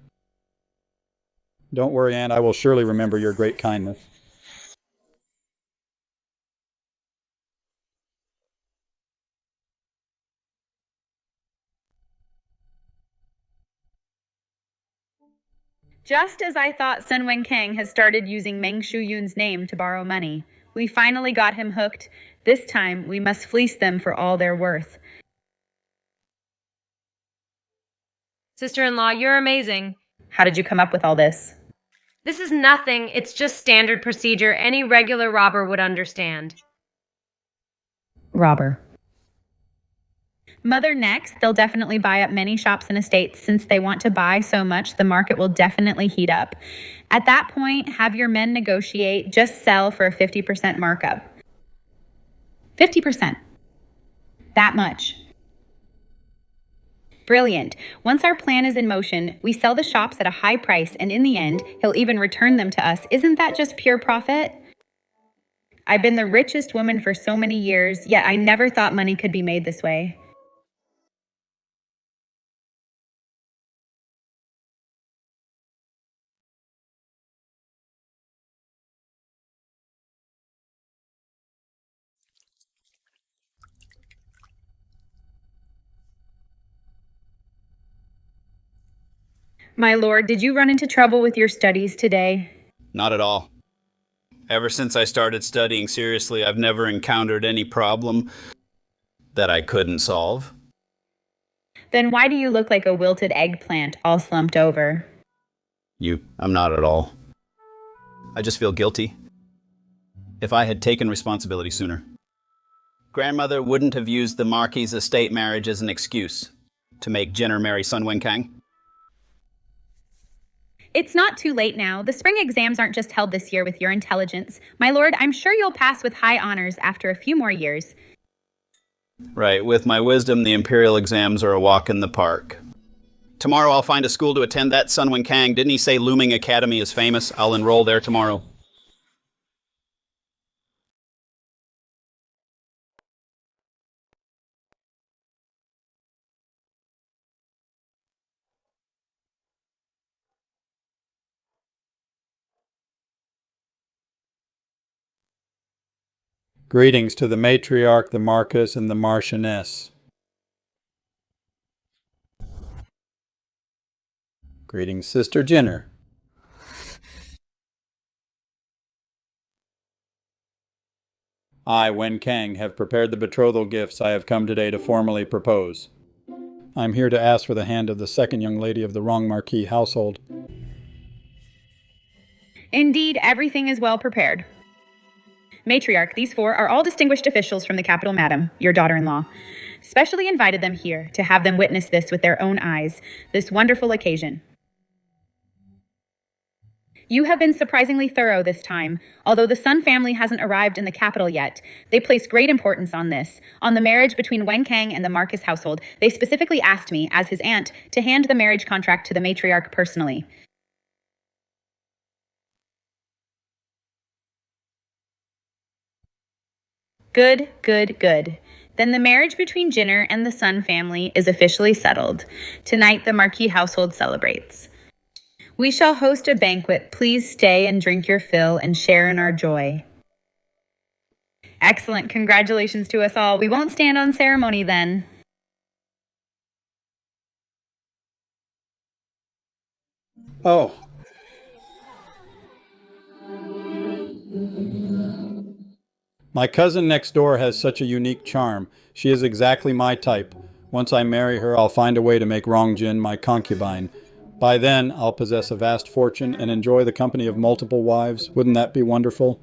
Don't worry, Aunt. I will surely remember your great kindness. Just as I thought Sun Wenkang has started using Meng Shuyun's name to borrow money, we finally got him hooked. This time, we must fleece them for all they're worth. Sister-in-law, you're amazing. How did you come up with all this? This is nothing. It's just standard procedure. Any regular robber would understand. Robber. Mother, next, they'll definitely buy up many shops and estates. Since they want to buy so much, the market will definitely heat up. At that point, have your men negotiate, just sell for a 50% markup. 50%. That much. Brilliant. Once our plan is in motion, we sell the shops at a high price, and in the end, he'll even return them to us. Isn't that just pure profit? I've been the richest woman for so many years, yet I never thought money could be made this way. My lord, did you run into trouble with your studies today? Not at all. Ever since I started studying seriously, I've never encountered any problem that I couldn't solve. Then why do you look like a wilted eggplant all slumped over? I'm not at all. I just feel guilty. If I had taken responsibility sooner. Grandmother wouldn't have used the Marquis' estate marriage as an excuse to make Jenner marry Sun Wenkang. It's not too late now. The spring exams aren't just held this year with your intelligence. My lord, I'm sure you'll pass with high honors after a few more years. Right, with my wisdom, the imperial exams are a walk in the park. Tomorrow I'll find a school to attend. That Sun Wenkang, didn't he say Looming Academy is famous? I'll enroll there tomorrow. Greetings to the matriarch, the marquis, and the marchioness. Greetings, Sister Jenner. I, Wenkang, have prepared the betrothal gifts I have come today to formally propose. I am here to ask for the hand of the second young lady of the Rong Marquis household. Indeed, everything is well prepared. Matriarch, these four are all distinguished officials from the capital, madam, your daughter-in-law. Specially invited them here to have them witness this with their own eyes, this wonderful occasion. You have been surprisingly thorough this time. Although the Sun family hasn't arrived in the capital yet, they place great importance on this, on the marriage between Wenkang and the Marquis household. They specifically asked me, as his aunt, to hand the marriage contract to the matriarch personally. Good, good, good. Then the marriage between Jenner and the Sun family is officially settled. Tonight, the Marquis household celebrates. We shall host a banquet. Please stay and drink your fill and share in our joy. Excellent. Congratulations to us all. We won't stand on ceremony then. Oh. My cousin next door has such a unique charm. She is exactly my type. Once I marry her, I'll find a way to make Rong Jin my concubine. By then, I'll possess a vast fortune and enjoy the company of multiple wives. Wouldn't that be wonderful?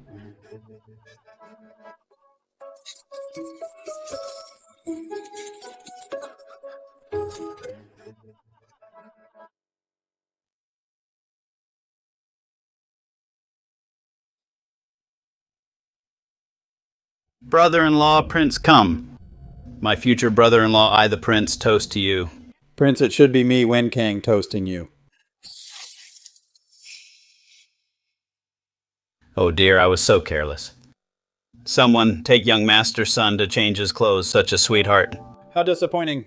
Brother-in-law, Prince, come. My future brother-in-law, I the Prince, toast to you. Prince, it should be me, Wenkang, toasting you. Oh dear, I was so careless. Someone take young master's son to change his clothes, such a sweetheart. How disappointing.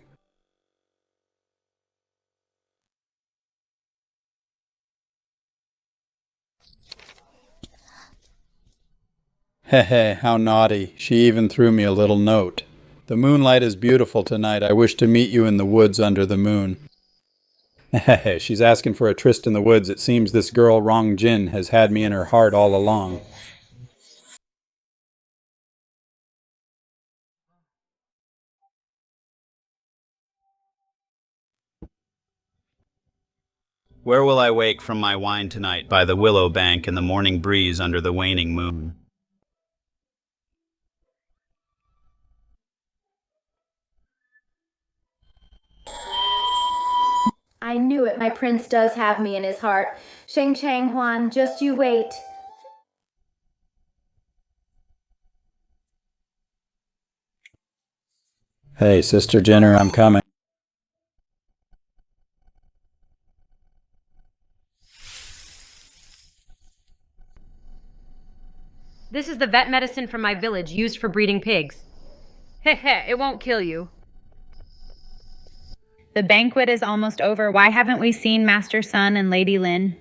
Heh, how naughty. She even threw me a little note. The moonlight is beautiful tonight. I wish to meet you in the woods under the moon. Heh, she's asking for a tryst in the woods. It seems this girl, Rong Jin, has had me in her heart all along. Where will I wake from my wine tonight? By the willow bank in the morning breeze under the waning moon. I knew it. My prince does have me in his heart. Sheng Changhuan, just you wait. Hey, Sister Jenner, I'm coming. This is the vet medicine from my village used for breeding pigs. Heh, it won't kill you. The banquet is almost over. Why haven't we seen Master Sun and Lady Lin?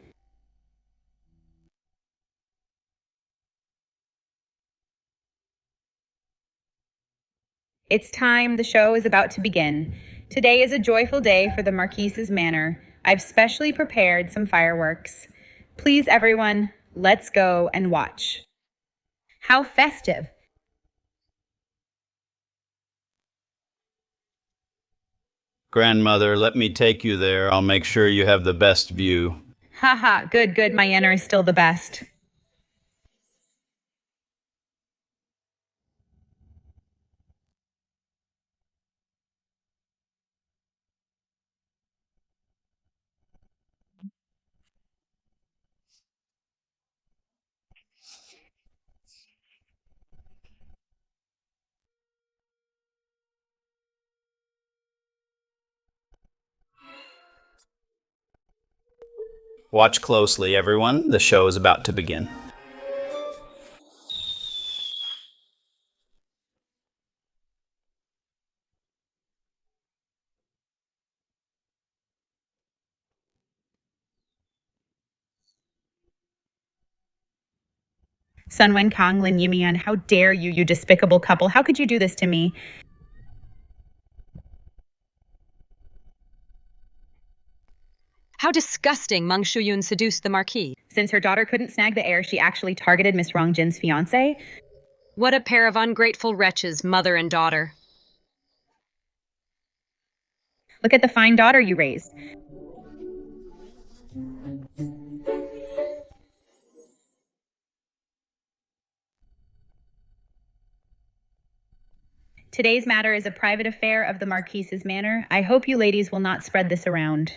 It's time. The show is about to begin. Today is a joyful day for the Marquis' Manor. I've specially prepared some fireworks. Please, everyone, let's go and watch. How festive. Grandmother, let me take you there. I'll make sure you have the best view. Haha, good, good. My Yenner is still the best. Watch closely, everyone. The show is about to begin. Sun Wenkang, Lin Yumian, how dare you, you despicable couple? How could you do this to me? How disgusting Meng Shuyun seduced the Marquis. Since her daughter couldn't snag the heir, she actually targeted Miss Rong Jin's fiancé. What a pair of ungrateful wretches, mother and daughter. Look at the fine daughter you raised. Today's matter is a private affair of the Marquis's Manor. I hope you ladies will not spread this around.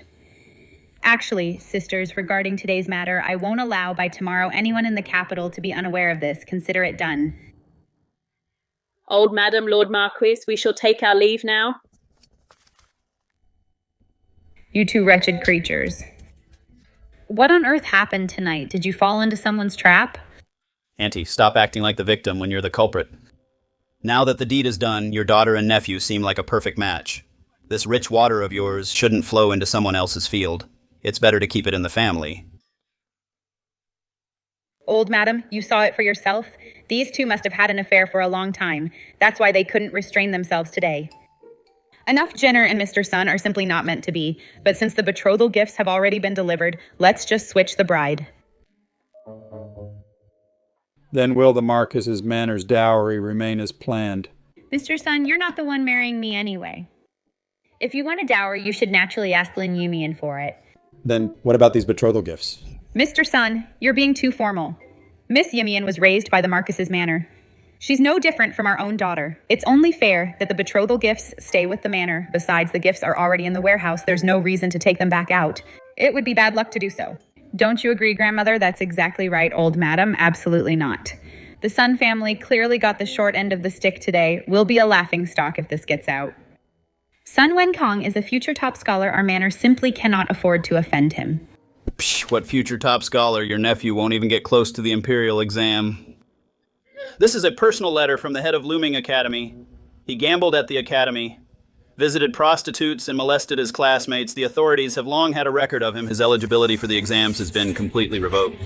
Actually, sisters, regarding today's matter, I won't allow by tomorrow anyone in the capital to be unaware of this. Consider it done. Old Madam, Lord Marquis, we shall take our leave now. You two wretched creatures. What on earth happened tonight? Did you fall into someone's trap? Auntie, stop acting like the victim when you're the culprit. Now that the deed is done, your daughter and nephew seem like a perfect match. This rich water of yours shouldn't flow into someone else's field. It's better to keep it in the family. Old madam, you saw it for yourself. These two must have had an affair for a long time. That's why they couldn't restrain themselves today. Enough Jenner and Mr. Sun are simply not meant to be, but since the betrothal gifts have already been delivered, let's just switch the bride. Then will the Marquis's Manor's dowry remain as planned? Mr. Sun, you're not the one marrying me anyway. If you want a dowry, you should naturally ask Lin Yumian for it. Then what about these betrothal gifts? Mr. Sun, you're being too formal. Miss Yumian was raised by the Marquis's Manor. She's no different from our own daughter. It's only fair that the betrothal gifts stay with the manor. Besides, the gifts are already in the warehouse. There's no reason to take them back out. It would be bad luck to do so. Don't you agree, grandmother? That's exactly right, old madam. Absolutely not. The Sun family clearly got the short end of the stick today. We'll be a laughingstock if this gets out. Sun Wenkang is a future top scholar. Our manor simply cannot afford to offend him. Psh, what future top scholar? Your nephew won't even get close to the imperial exam. This is a personal letter from the head of Looming Academy. He gambled at the academy, visited prostitutes, and molested his classmates. The authorities have long had a record of him. His eligibility for the exams has been completely revoked.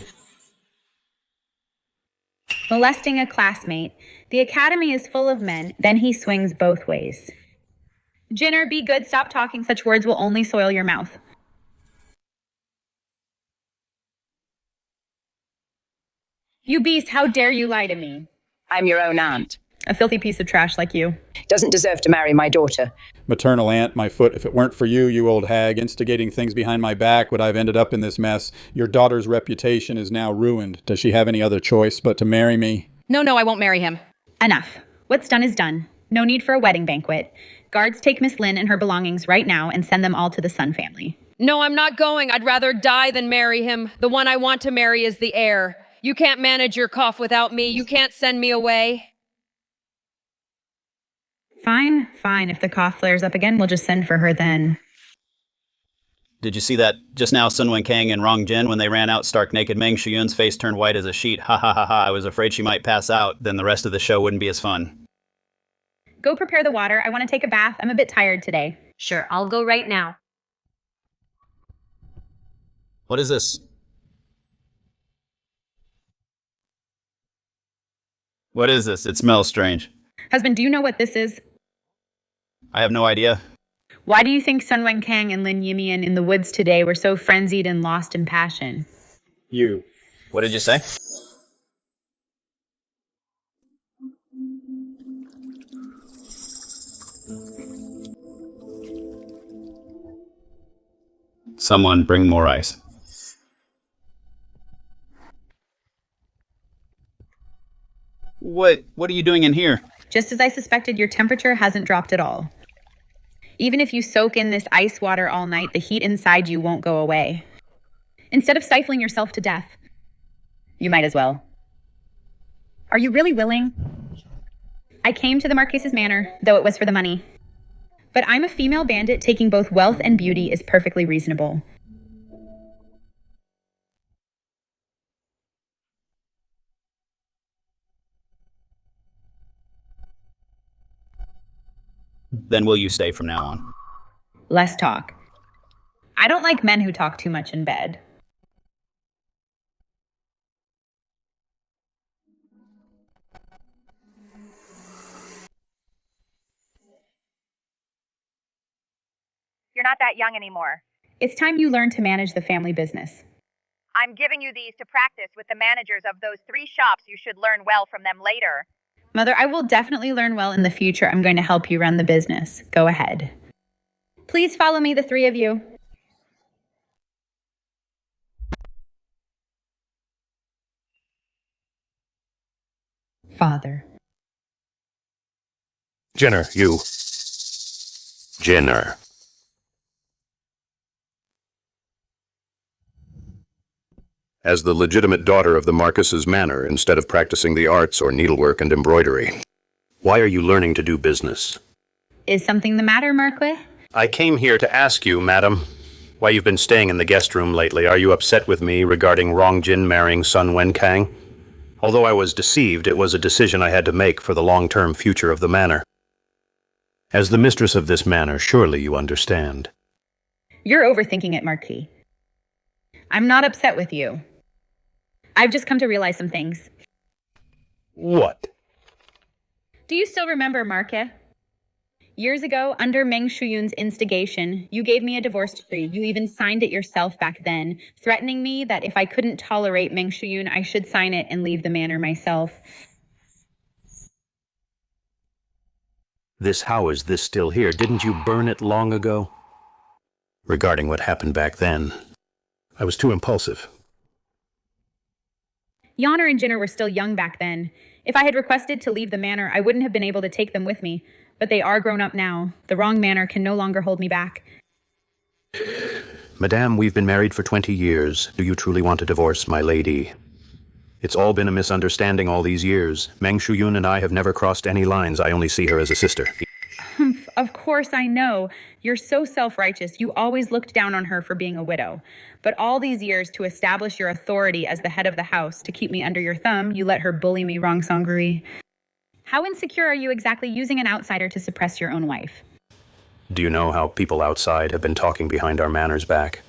Molesting a classmate. The academy is full of men. Then he swings both ways. Jenner, be good. Stop talking. Such words will only soil your mouth. You beast, how dare you lie to me? I'm your own aunt. A filthy piece of trash like you. Doesn't deserve to marry my daughter. Maternal aunt, my foot, if it weren't for you, you old hag, instigating things behind my back, would I have ended up in this mess? Your daughter's reputation is now ruined. Does she have any other choice but to marry me? No, I won't marry him. Enough. What's done is done. No need for a wedding banquet. Guards take Miss Lin and her belongings right now and send them all to the Sun family. No, I'm not going. I'd rather die than marry him. The one I want to marry is the heir. You can't manage your cough without me. You can't send me away. Fine. If the cough flares up again, we'll just send for her then. Did you see that just now Sun Wenkang and Rong Jin, when they ran out stark naked, Meng Shuyun's face turned white as a sheet. Ha ha ha ha, I was afraid she might pass out, then the rest of the show wouldn't be as fun. Go prepare the water. I want to take a bath. I'm a bit tired today. Sure, I'll go right now. What is this? What is this? It smells strange. Husband, do you know what this is? I have no idea. Why do you think Sun Wenkang and Lin Yimian in the woods today were so frenzied and lost in passion? You. What did you say? Someone bring more ice. What are you doing in here? Just as I suspected, your temperature hasn't dropped at all. Even if you soak in this ice water all night, the heat inside you won't go away. Instead of stifling yourself to death, you might as well. Are you really willing? I came to the Marquis's Manor, though it was for the money. But I'm a female bandit. Taking both wealth and beauty is perfectly reasonable. Then will you stay from now on? Less talk. I don't like men who talk too much in bed. You're not that young anymore. It's time you learn to manage the family business. I'm giving you these to practice with the managers of those 3 shops. You should learn well from them later. Mother, I will definitely learn well in the future. I'm going to help you run the business. Go ahead. Please follow me, the 3 of you. Father. Jenner, you. Jenner. As the legitimate daughter of the Marquis's Manor, instead of practicing the arts or needlework and embroidery, why are you learning to do business? Is something the matter, Marquis? I came here to ask you, madam, why you've been staying in the guest room lately. Are you upset with me regarding Rong Jin marrying Sun Wenkang? Although I was deceived, it was a decision I had to make for the long-term future of the manor. As the mistress of this manor, surely you understand. You're overthinking it, Marquis. I'm not upset with you. I've just come to realize some things. What? Do you still remember, Marquis? Years ago, under Meng Shuyun's instigation, you gave me a divorce decree. You even signed it yourself back then, threatening me that if I couldn't tolerate Meng Shuyun, I should sign it and leave the manor myself. How is this still here? Didn't you burn it long ago? Regarding what happened back then, I was too impulsive. Yanner and Jinner were still young back then. If I had requested to leave the manor, I wouldn't have been able to take them with me. But they are grown up now. The Rong Manor can no longer hold me back. Madame, we've been married for 20 years. Do you truly want to divorce my lady? It's all been a misunderstanding all these years. Meng Shuyun and I have never crossed any lines. I only see her as a sister. Of course I know. You're so self-righteous. You always looked down on her for being a widow. But all these years to establish your authority as the head of the house, to keep me under your thumb, you let her bully me, Rong Sanguri. How insecure are you exactly using an outsider to suppress your own wife? Do you know how people outside have been talking behind our manor's back?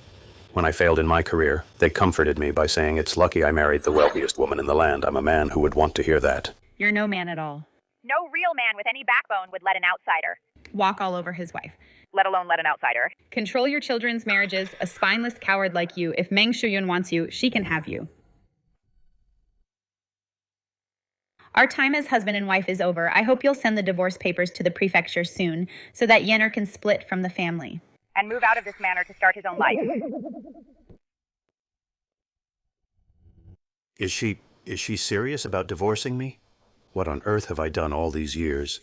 When I failed in my career, they comforted me by saying it's lucky I married the wealthiest woman in the land. I'm a man who would want to hear that. You're no man at all. No real man with any backbone would let an outsider. Walk all over his wife. Let alone let an outsider. Control your children's marriages. A spineless coward like you. If Meng Shuyun wants you, she can have you. Our time as husband and wife is over. I hope you'll send the divorce papers to the prefecture soon, so that Yenner can split from the family. And move out of this manor to start his own life. Is she serious about divorcing me? What on earth have I done all these years?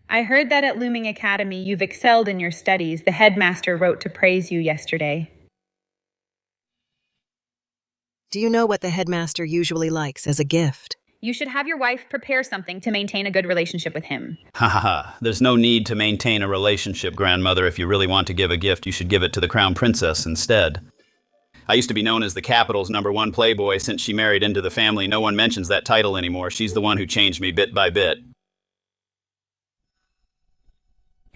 I heard that at Looming Academy you've excelled in your studies. The headmaster wrote to praise you yesterday. Do you know what the headmaster usually likes as a gift? You should have your wife prepare something to maintain a good relationship with him. Ha ha ha. There's no need to maintain a relationship, grandmother. If you really want to give a gift, you should give it to the crown princess instead. I used to be known as the capital's #1 playboy. Since she married into the family, no one mentions that title anymore. She's the one who changed me bit by bit.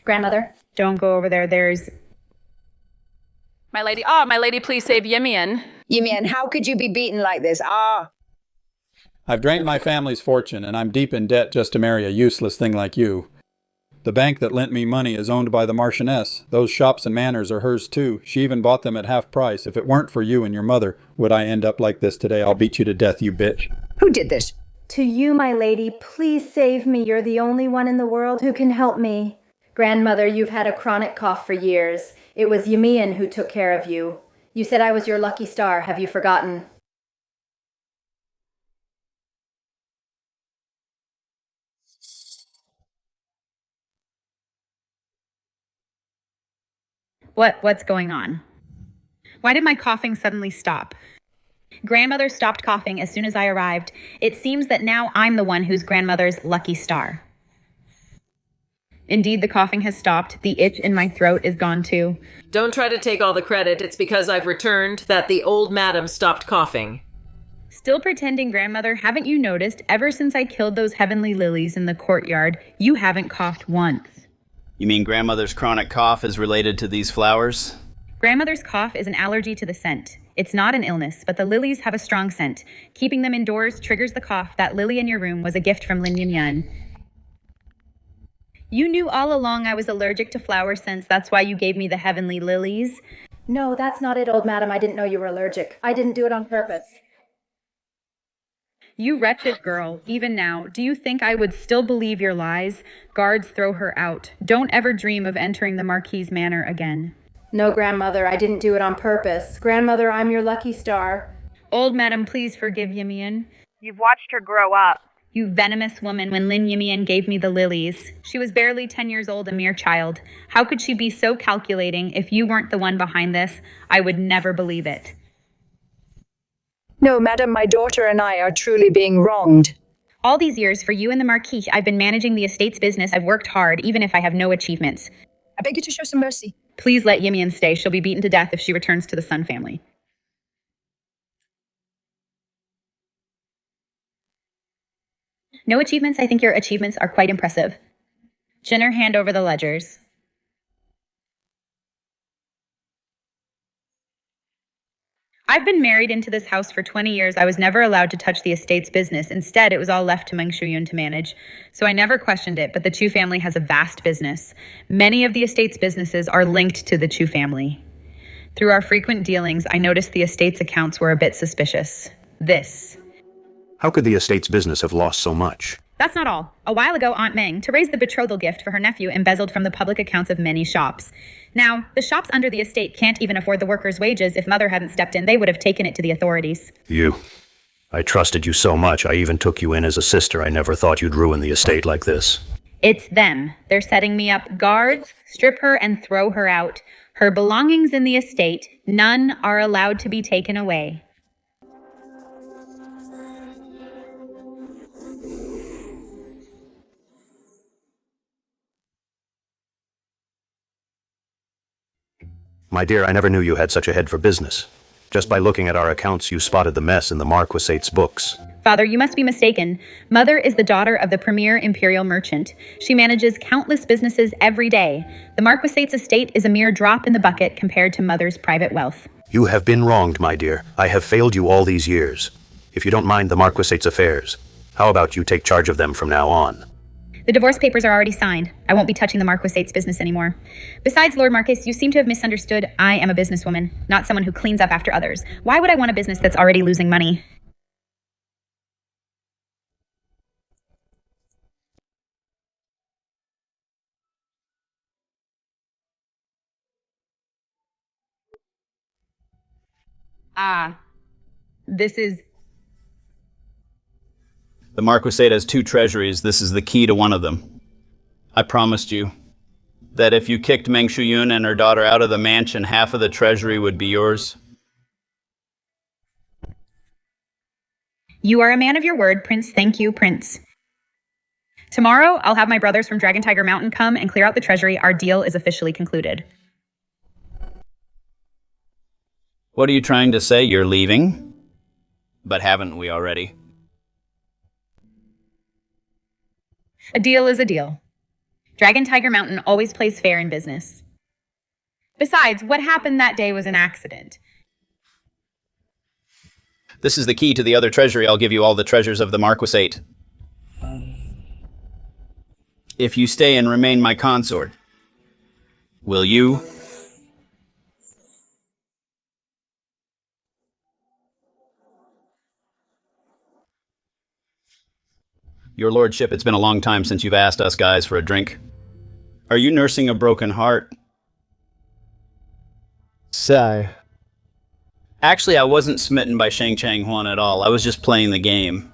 Grandmother? Don't go over there. There's... My lady, my lady, please save Yimian. Yimian, how could you be beaten like this? I've drained my family's fortune, and I'm deep in debt just to marry a useless thing like you. The bank that lent me money is owned by the Marchioness. Those shops and manors are hers too. She even bought them at half price. If it weren't for you and your mother, would I end up like this today? I'll beat you to death, you bitch. Who did this? To you, my lady, please save me. You're the only one in the world who can help me. Grandmother, you've had a chronic cough for years. It was Yamian who took care of you. You said I was your lucky star. Have you forgotten? What's going on? Why did my coughing suddenly stop? Grandmother stopped coughing as soon as I arrived. It seems that now I'm the one who's grandmother's lucky star. Indeed, the coughing has stopped. The itch in my throat is gone too. Don't try to take all the credit. It's because I've returned that the old madam stopped coughing. Still pretending, grandmother, haven't you noticed, ever since I killed those heavenly lilies in the courtyard, you haven't coughed once? You mean grandmother's chronic cough is related to these flowers? Grandmother's cough is an allergy to the scent. It's not an illness, but the lilies have a strong scent. Keeping them indoors triggers the cough. That lily in your room was a gift from Lin Yan. You knew all along I was allergic to flower scents. That's why you gave me the heavenly lilies. No, that's not it, old madam. I didn't know you were allergic. I didn't do it on purpose. You wretched girl, even now, do you think I would still believe your lies? Guards, throw her out. Don't ever dream of entering the Marquis Manor again. No, grandmother, I didn't do it on purpose. Grandmother, I'm your lucky star. Old madam, please forgive Yimian. You've watched her grow up. You venomous woman, when Lin Yimian gave me the lilies. She was barely 10 years old, a mere child. How could she be so calculating? If you weren't the one behind this, I would never believe it. No, madam, my daughter and I are truly being wronged. All these years, for you and the Marquis, I've been managing the estate's business. I've worked hard, even if I have no achievements. I beg you to show some mercy. Please let Yimian stay. She'll be beaten to death if she returns to the Sun family. No achievements? I think your achievements are quite impressive. Jenner, hand over the ledgers. I've been married into this house for 20 years. I was never allowed to touch the estate's business. Instead, it was all left to Meng Shuyun to manage. So I never questioned it, but the Chu family has a vast business. Many of the estate's businesses are linked to the Chu family. Through our frequent dealings, I noticed the estate's accounts were a bit suspicious. How could the estate's business have lost so much? That's not all. A while ago, Aunt Meng, to raise the betrothal gift for her nephew, embezzled from the public accounts of many shops. Now, the shops under the estate can't even afford the workers' wages. If Mother hadn't stepped in, they would have taken it to the authorities. I trusted you so much. I even took you in as a sister. I never thought you'd ruin the estate like this. It's them. They're setting me up. Guards, strip her and throw her out. Her belongings in the estate, none are allowed to be taken away. My dear, I never knew you had such a head for business. Just by looking at our accounts, you spotted the mess in the Marquisate's books. Father, you must be mistaken. Mother is the daughter of the premier imperial merchant. She manages countless businesses every day. The Marquisate's estate is a mere drop in the bucket compared to Mother's private wealth. You have been wronged, my dear. I have failed you all these years. If you don't mind the Marquisate's affairs, how about you take charge of them from now on? The divorce papers are already signed. I won't be touching the Marquisate's business anymore. Besides, Lord Marquis, you seem to have misunderstood. I am a businesswoman, not someone who cleans up after others. Why would I want a business that's already losing money? This is... The Marquisate has 2 treasuries. This is the key to one of them. I promised you that if you kicked Meng Shuyun and her daughter out of the mansion, half of the treasury would be yours. You are a man of your word, Prince. Thank you, Prince. Tomorrow, I'll have my brothers from Dragon Tiger Mountain come and clear out the treasury. Our deal is officially concluded. What are you trying to say? You're leaving? But haven't we already? A deal is a deal. Dragon Tiger Mountain always plays fair in business. Besides, what happened that day was an accident. This is the key to the other treasury. I'll give you all the treasures of the Marquisate. if you stay and remain my consort. Will you? Your lordship, it's been a long time since you've asked us guys for a drink. Are you nursing a broken heart? Sigh. Actually, I wasn't smitten by Sheng Changhuan at all. I was just playing the game.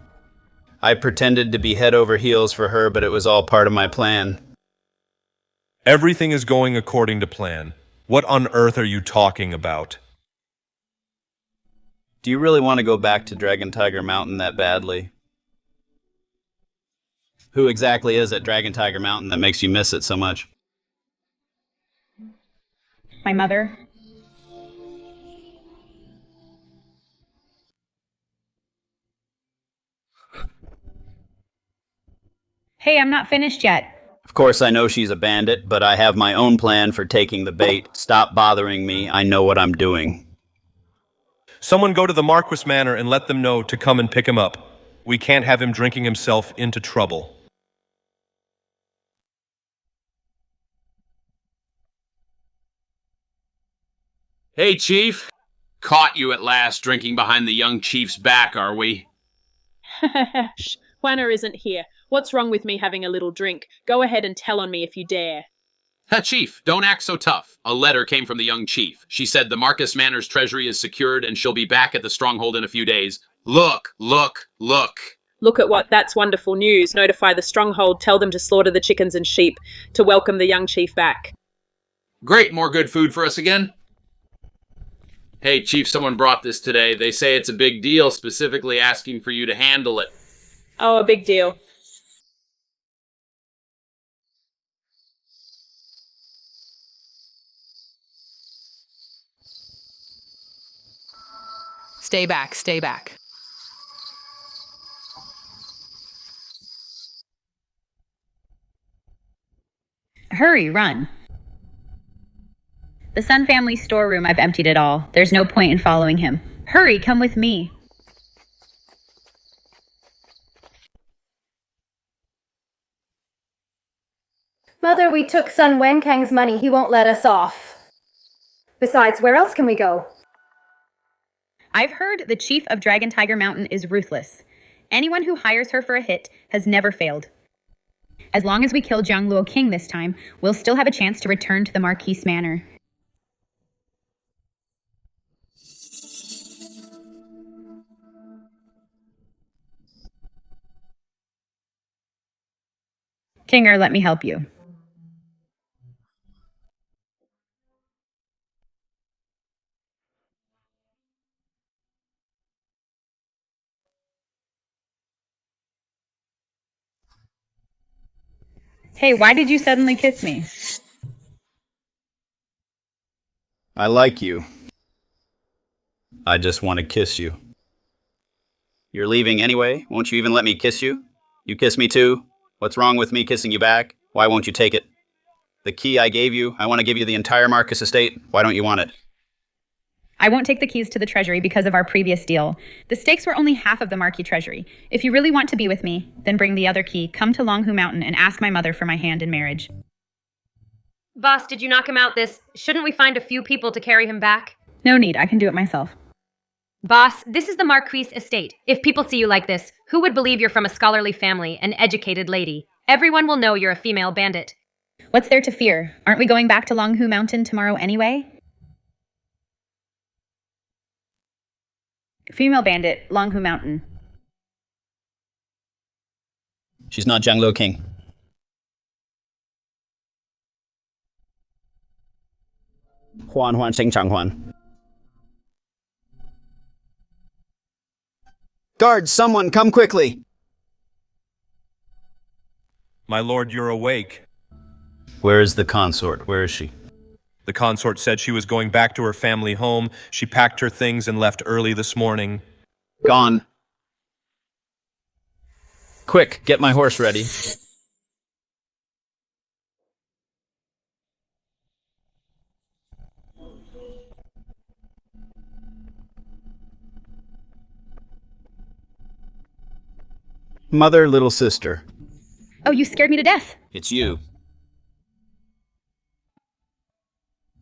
I pretended to be head over heels for her, but it was all part of my plan. Everything is going according to plan. What on earth are you talking about? Do you really want to go back to Dragon Tiger Mountain that badly? Who exactly is at Dragon Tiger Mountain that makes you miss it so much? My mother. Hey, I'm not finished yet. Of course, I know she's a bandit, but I have my own plan for taking the bait. Stop bothering me. I know what I'm doing. Someone go to the Marquis Manor and let them know to come and pick him up. We can't have him drinking himself into trouble. Hey, Chief. Caught you at last drinking behind the young chief's back, are we? Shh, Juana isn't here. What's wrong with me having a little drink? Go ahead and tell on me if you dare. Chief, don't act so tough. A letter came from the young chief. She said the Marquis Manor's treasury is secured and she'll be back at the stronghold in a few days. Look, look, look. Look at what, that's wonderful news. Notify the stronghold, tell them to slaughter the chickens and sheep to welcome the young chief back. Great, more good food for us again? Hey, Chief, someone brought this today. They say it's a big deal, specifically asking for you to handle it. Oh, a big deal. Stay back, stay back. Hurry, run. The Sun family storeroom, I've emptied it all. There's no point in following him. Hurry, come with me. Mother, we took Sun Wenkang's money. He won't let us off. Besides, where else can we go? I've heard the chief of Dragon Tiger Mountain is ruthless. Anyone who hires her for a hit has never failed. As long as we kill Jiang Luo King this time, we'll still have a chance to return to the Marquis Manor. Kinger, let me help you. Hey, why did you suddenly kiss me? I like you. I just want to kiss you. You're leaving anyway? Won't you even let me kiss you? You kiss me too? What's wrong with me kissing you back? Why won't you take it? The key I gave you, I want to give you the entire Marquis estate. Why don't you want it? I won't take the keys to the treasury because of our previous deal. The stakes were only half of the Marquis treasury. If you really want to be with me, then bring the other key, come to Longhu Mountain, and ask my mother for my hand in marriage. Boss, did you knock him out this? Shouldn't we find a few people to carry him back? No need, I can do it myself. Boss, this is the Marquis estate. If people see you like this, who would believe you're from a scholarly family, an educated lady? Everyone will know you're a female bandit. What's there to fear? Aren't we going back to Longhu Mountain tomorrow anyway? Female bandit, Longhu Mountain. She's not Jiang Luo King. Sheng Changhuan. Guards, someone, come quickly! My lord, you're awake. Where is the consort? Where is she? The consort said she was going back to her family home. She packed her things and left early this morning. Gone. Quick, get my horse ready. Mother, little sister. Oh, you scared me to death. It's you.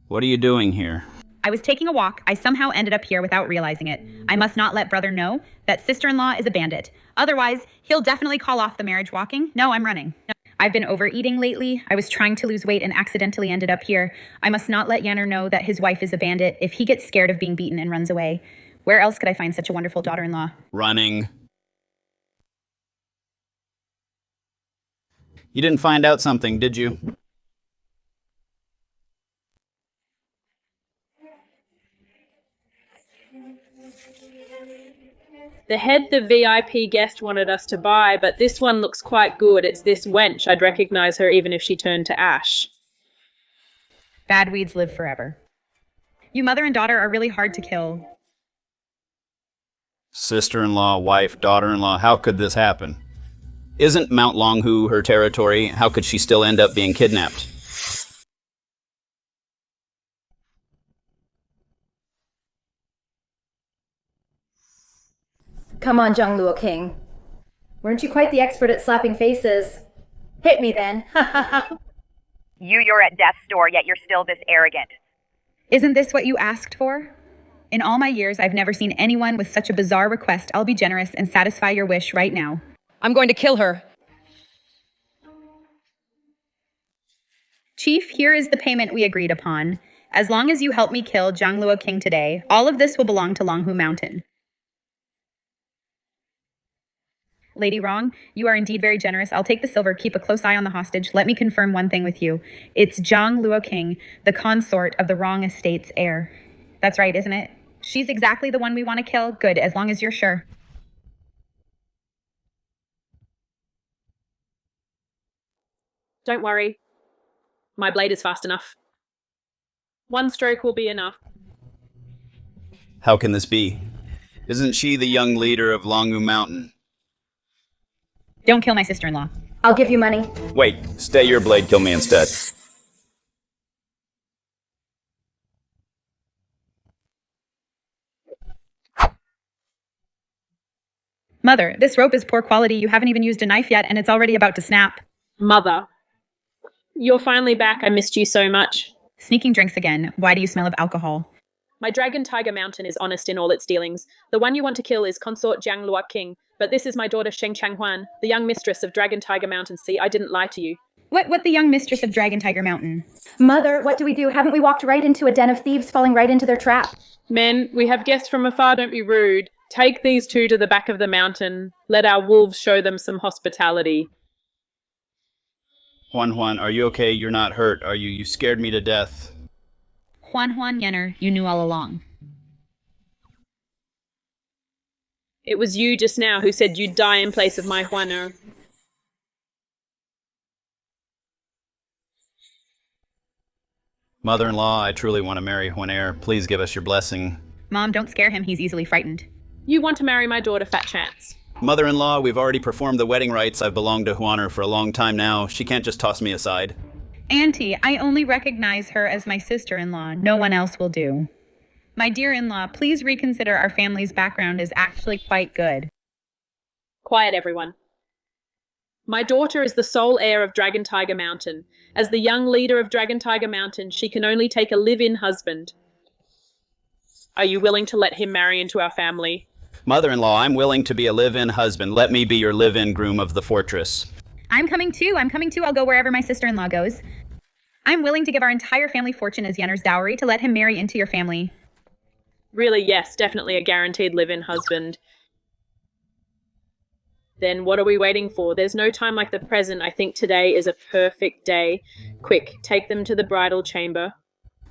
What are you doing here? I was taking a walk. I somehow ended up here without realizing it. I must not let brother know that sister-in-law is a bandit. Otherwise, he'll definitely call off the marriage walking. No, I'm running. I've been overeating lately. I was trying to lose weight and accidentally ended up here. I must not let Yanner know that his wife is a bandit. If he gets scared of being beaten and runs away, where else could I find such a wonderful daughter-in-law? Running. You didn't find out something, did you? The head the VIP guest wanted us to buy, but this one looks quite good. It's this wench. I'd recognize her even if she turned to ash. Bad weeds live forever. You mother and daughter are really hard to kill. Sister-in-law, wife, daughter-in-law, how could this happen? Isn't Mount Longhu her territory? How could she still end up being kidnapped? Come on, Zhang King. Weren't you quite the expert at slapping faces? Hit me then. You're at death's door, yet you're still this arrogant. Isn't this what you asked for? In all my years, I've never seen anyone with such a bizarre request. I'll be generous and satisfy your wish right now. I'm going to kill her. Chief, here is the payment we agreed upon. As long as you help me kill Zhang King today, all of this will belong to Longhu Mountain. Lady Rong, you are indeed very generous. I'll take the silver. Keep a close eye on the hostage. Let me confirm one thing with you. It's Zhang King, the consort of the Rong estate's heir. That's right, isn't it? She's exactly the one we want to kill. Good, as long as you're sure. Don't worry. My blade is fast enough. One stroke will be enough. How can this be? Isn't she the young leader of Longhu Mountain? Don't kill my sister-in-law. I'll give you money. Wait, stay your blade, kill me instead. Mother, this rope is poor quality. You haven't even used a knife yet, and it's already about to snap. Mother. You're finally back. I missed you so much. Sneaking drinks again. Why do you smell of alcohol? My Dragon Tiger Mountain is honest in all its dealings. The one you want to kill is consort Zhang King, but this is my daughter Sheng Changhuan, the young mistress of Dragon Tiger Mountain. See, I didn't lie to you. What the young mistress of Dragon Tiger Mountain? Mother, what do we do? Haven't we walked right into a den of thieves, falling right into their trap? Men, we have guests from afar, don't be rude. Take these two to the back of the mountain. Let our wolves show them some hospitality. Juan, are you okay? You're not hurt, are you? You scared me to death. Juan Yenner, you knew all along. It was you just now who said you'd die in place of my Juaner. Mother-in-law, I truly want to marry Juaner. Please give us your blessing. Mom, don't scare him. He's easily frightened. You want to marry my daughter, Fat Chance. Mother-in-law, we've already performed the wedding rites. I've belonged to Juaner for a long time now. She can't just toss me aside. Auntie, I only recognize her as my sister-in-law. No one else will do. My dear in-law, please reconsider. Our family's background is actually quite good. Quiet, everyone. My daughter is the sole heir of Dragon Tiger Mountain. As the young leader of Dragon Tiger Mountain, she can only take a live-in husband. Are you willing to let him marry into our family? Mother-in-law, I'm willing to be a live-in husband. Let me be your live-in groom of the fortress. I'm coming too. I'll go wherever my sister-in-law goes. I'm willing to give our entire family fortune as Yenner's dowry to let him marry into your family. Really, yes, definitely a guaranteed live-in husband. Then what are we waiting for? There's no time like the present. I think today is a perfect day. Quick, take them to the bridal chamber.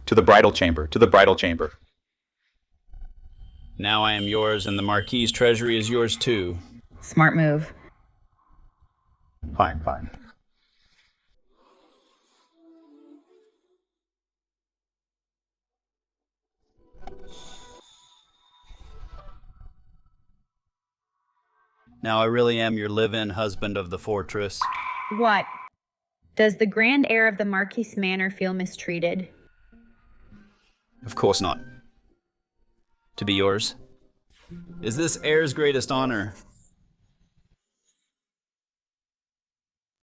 To the bridal chamber, to the bridal chamber. Now I am yours, and the Marquis' treasury is yours too. Smart move. Fine. Now I really am your live-in husband of the fortress. What? Does the grand heir of the Marquis Manor feel mistreated? Of course not. To be yours? Is this heir's greatest honor?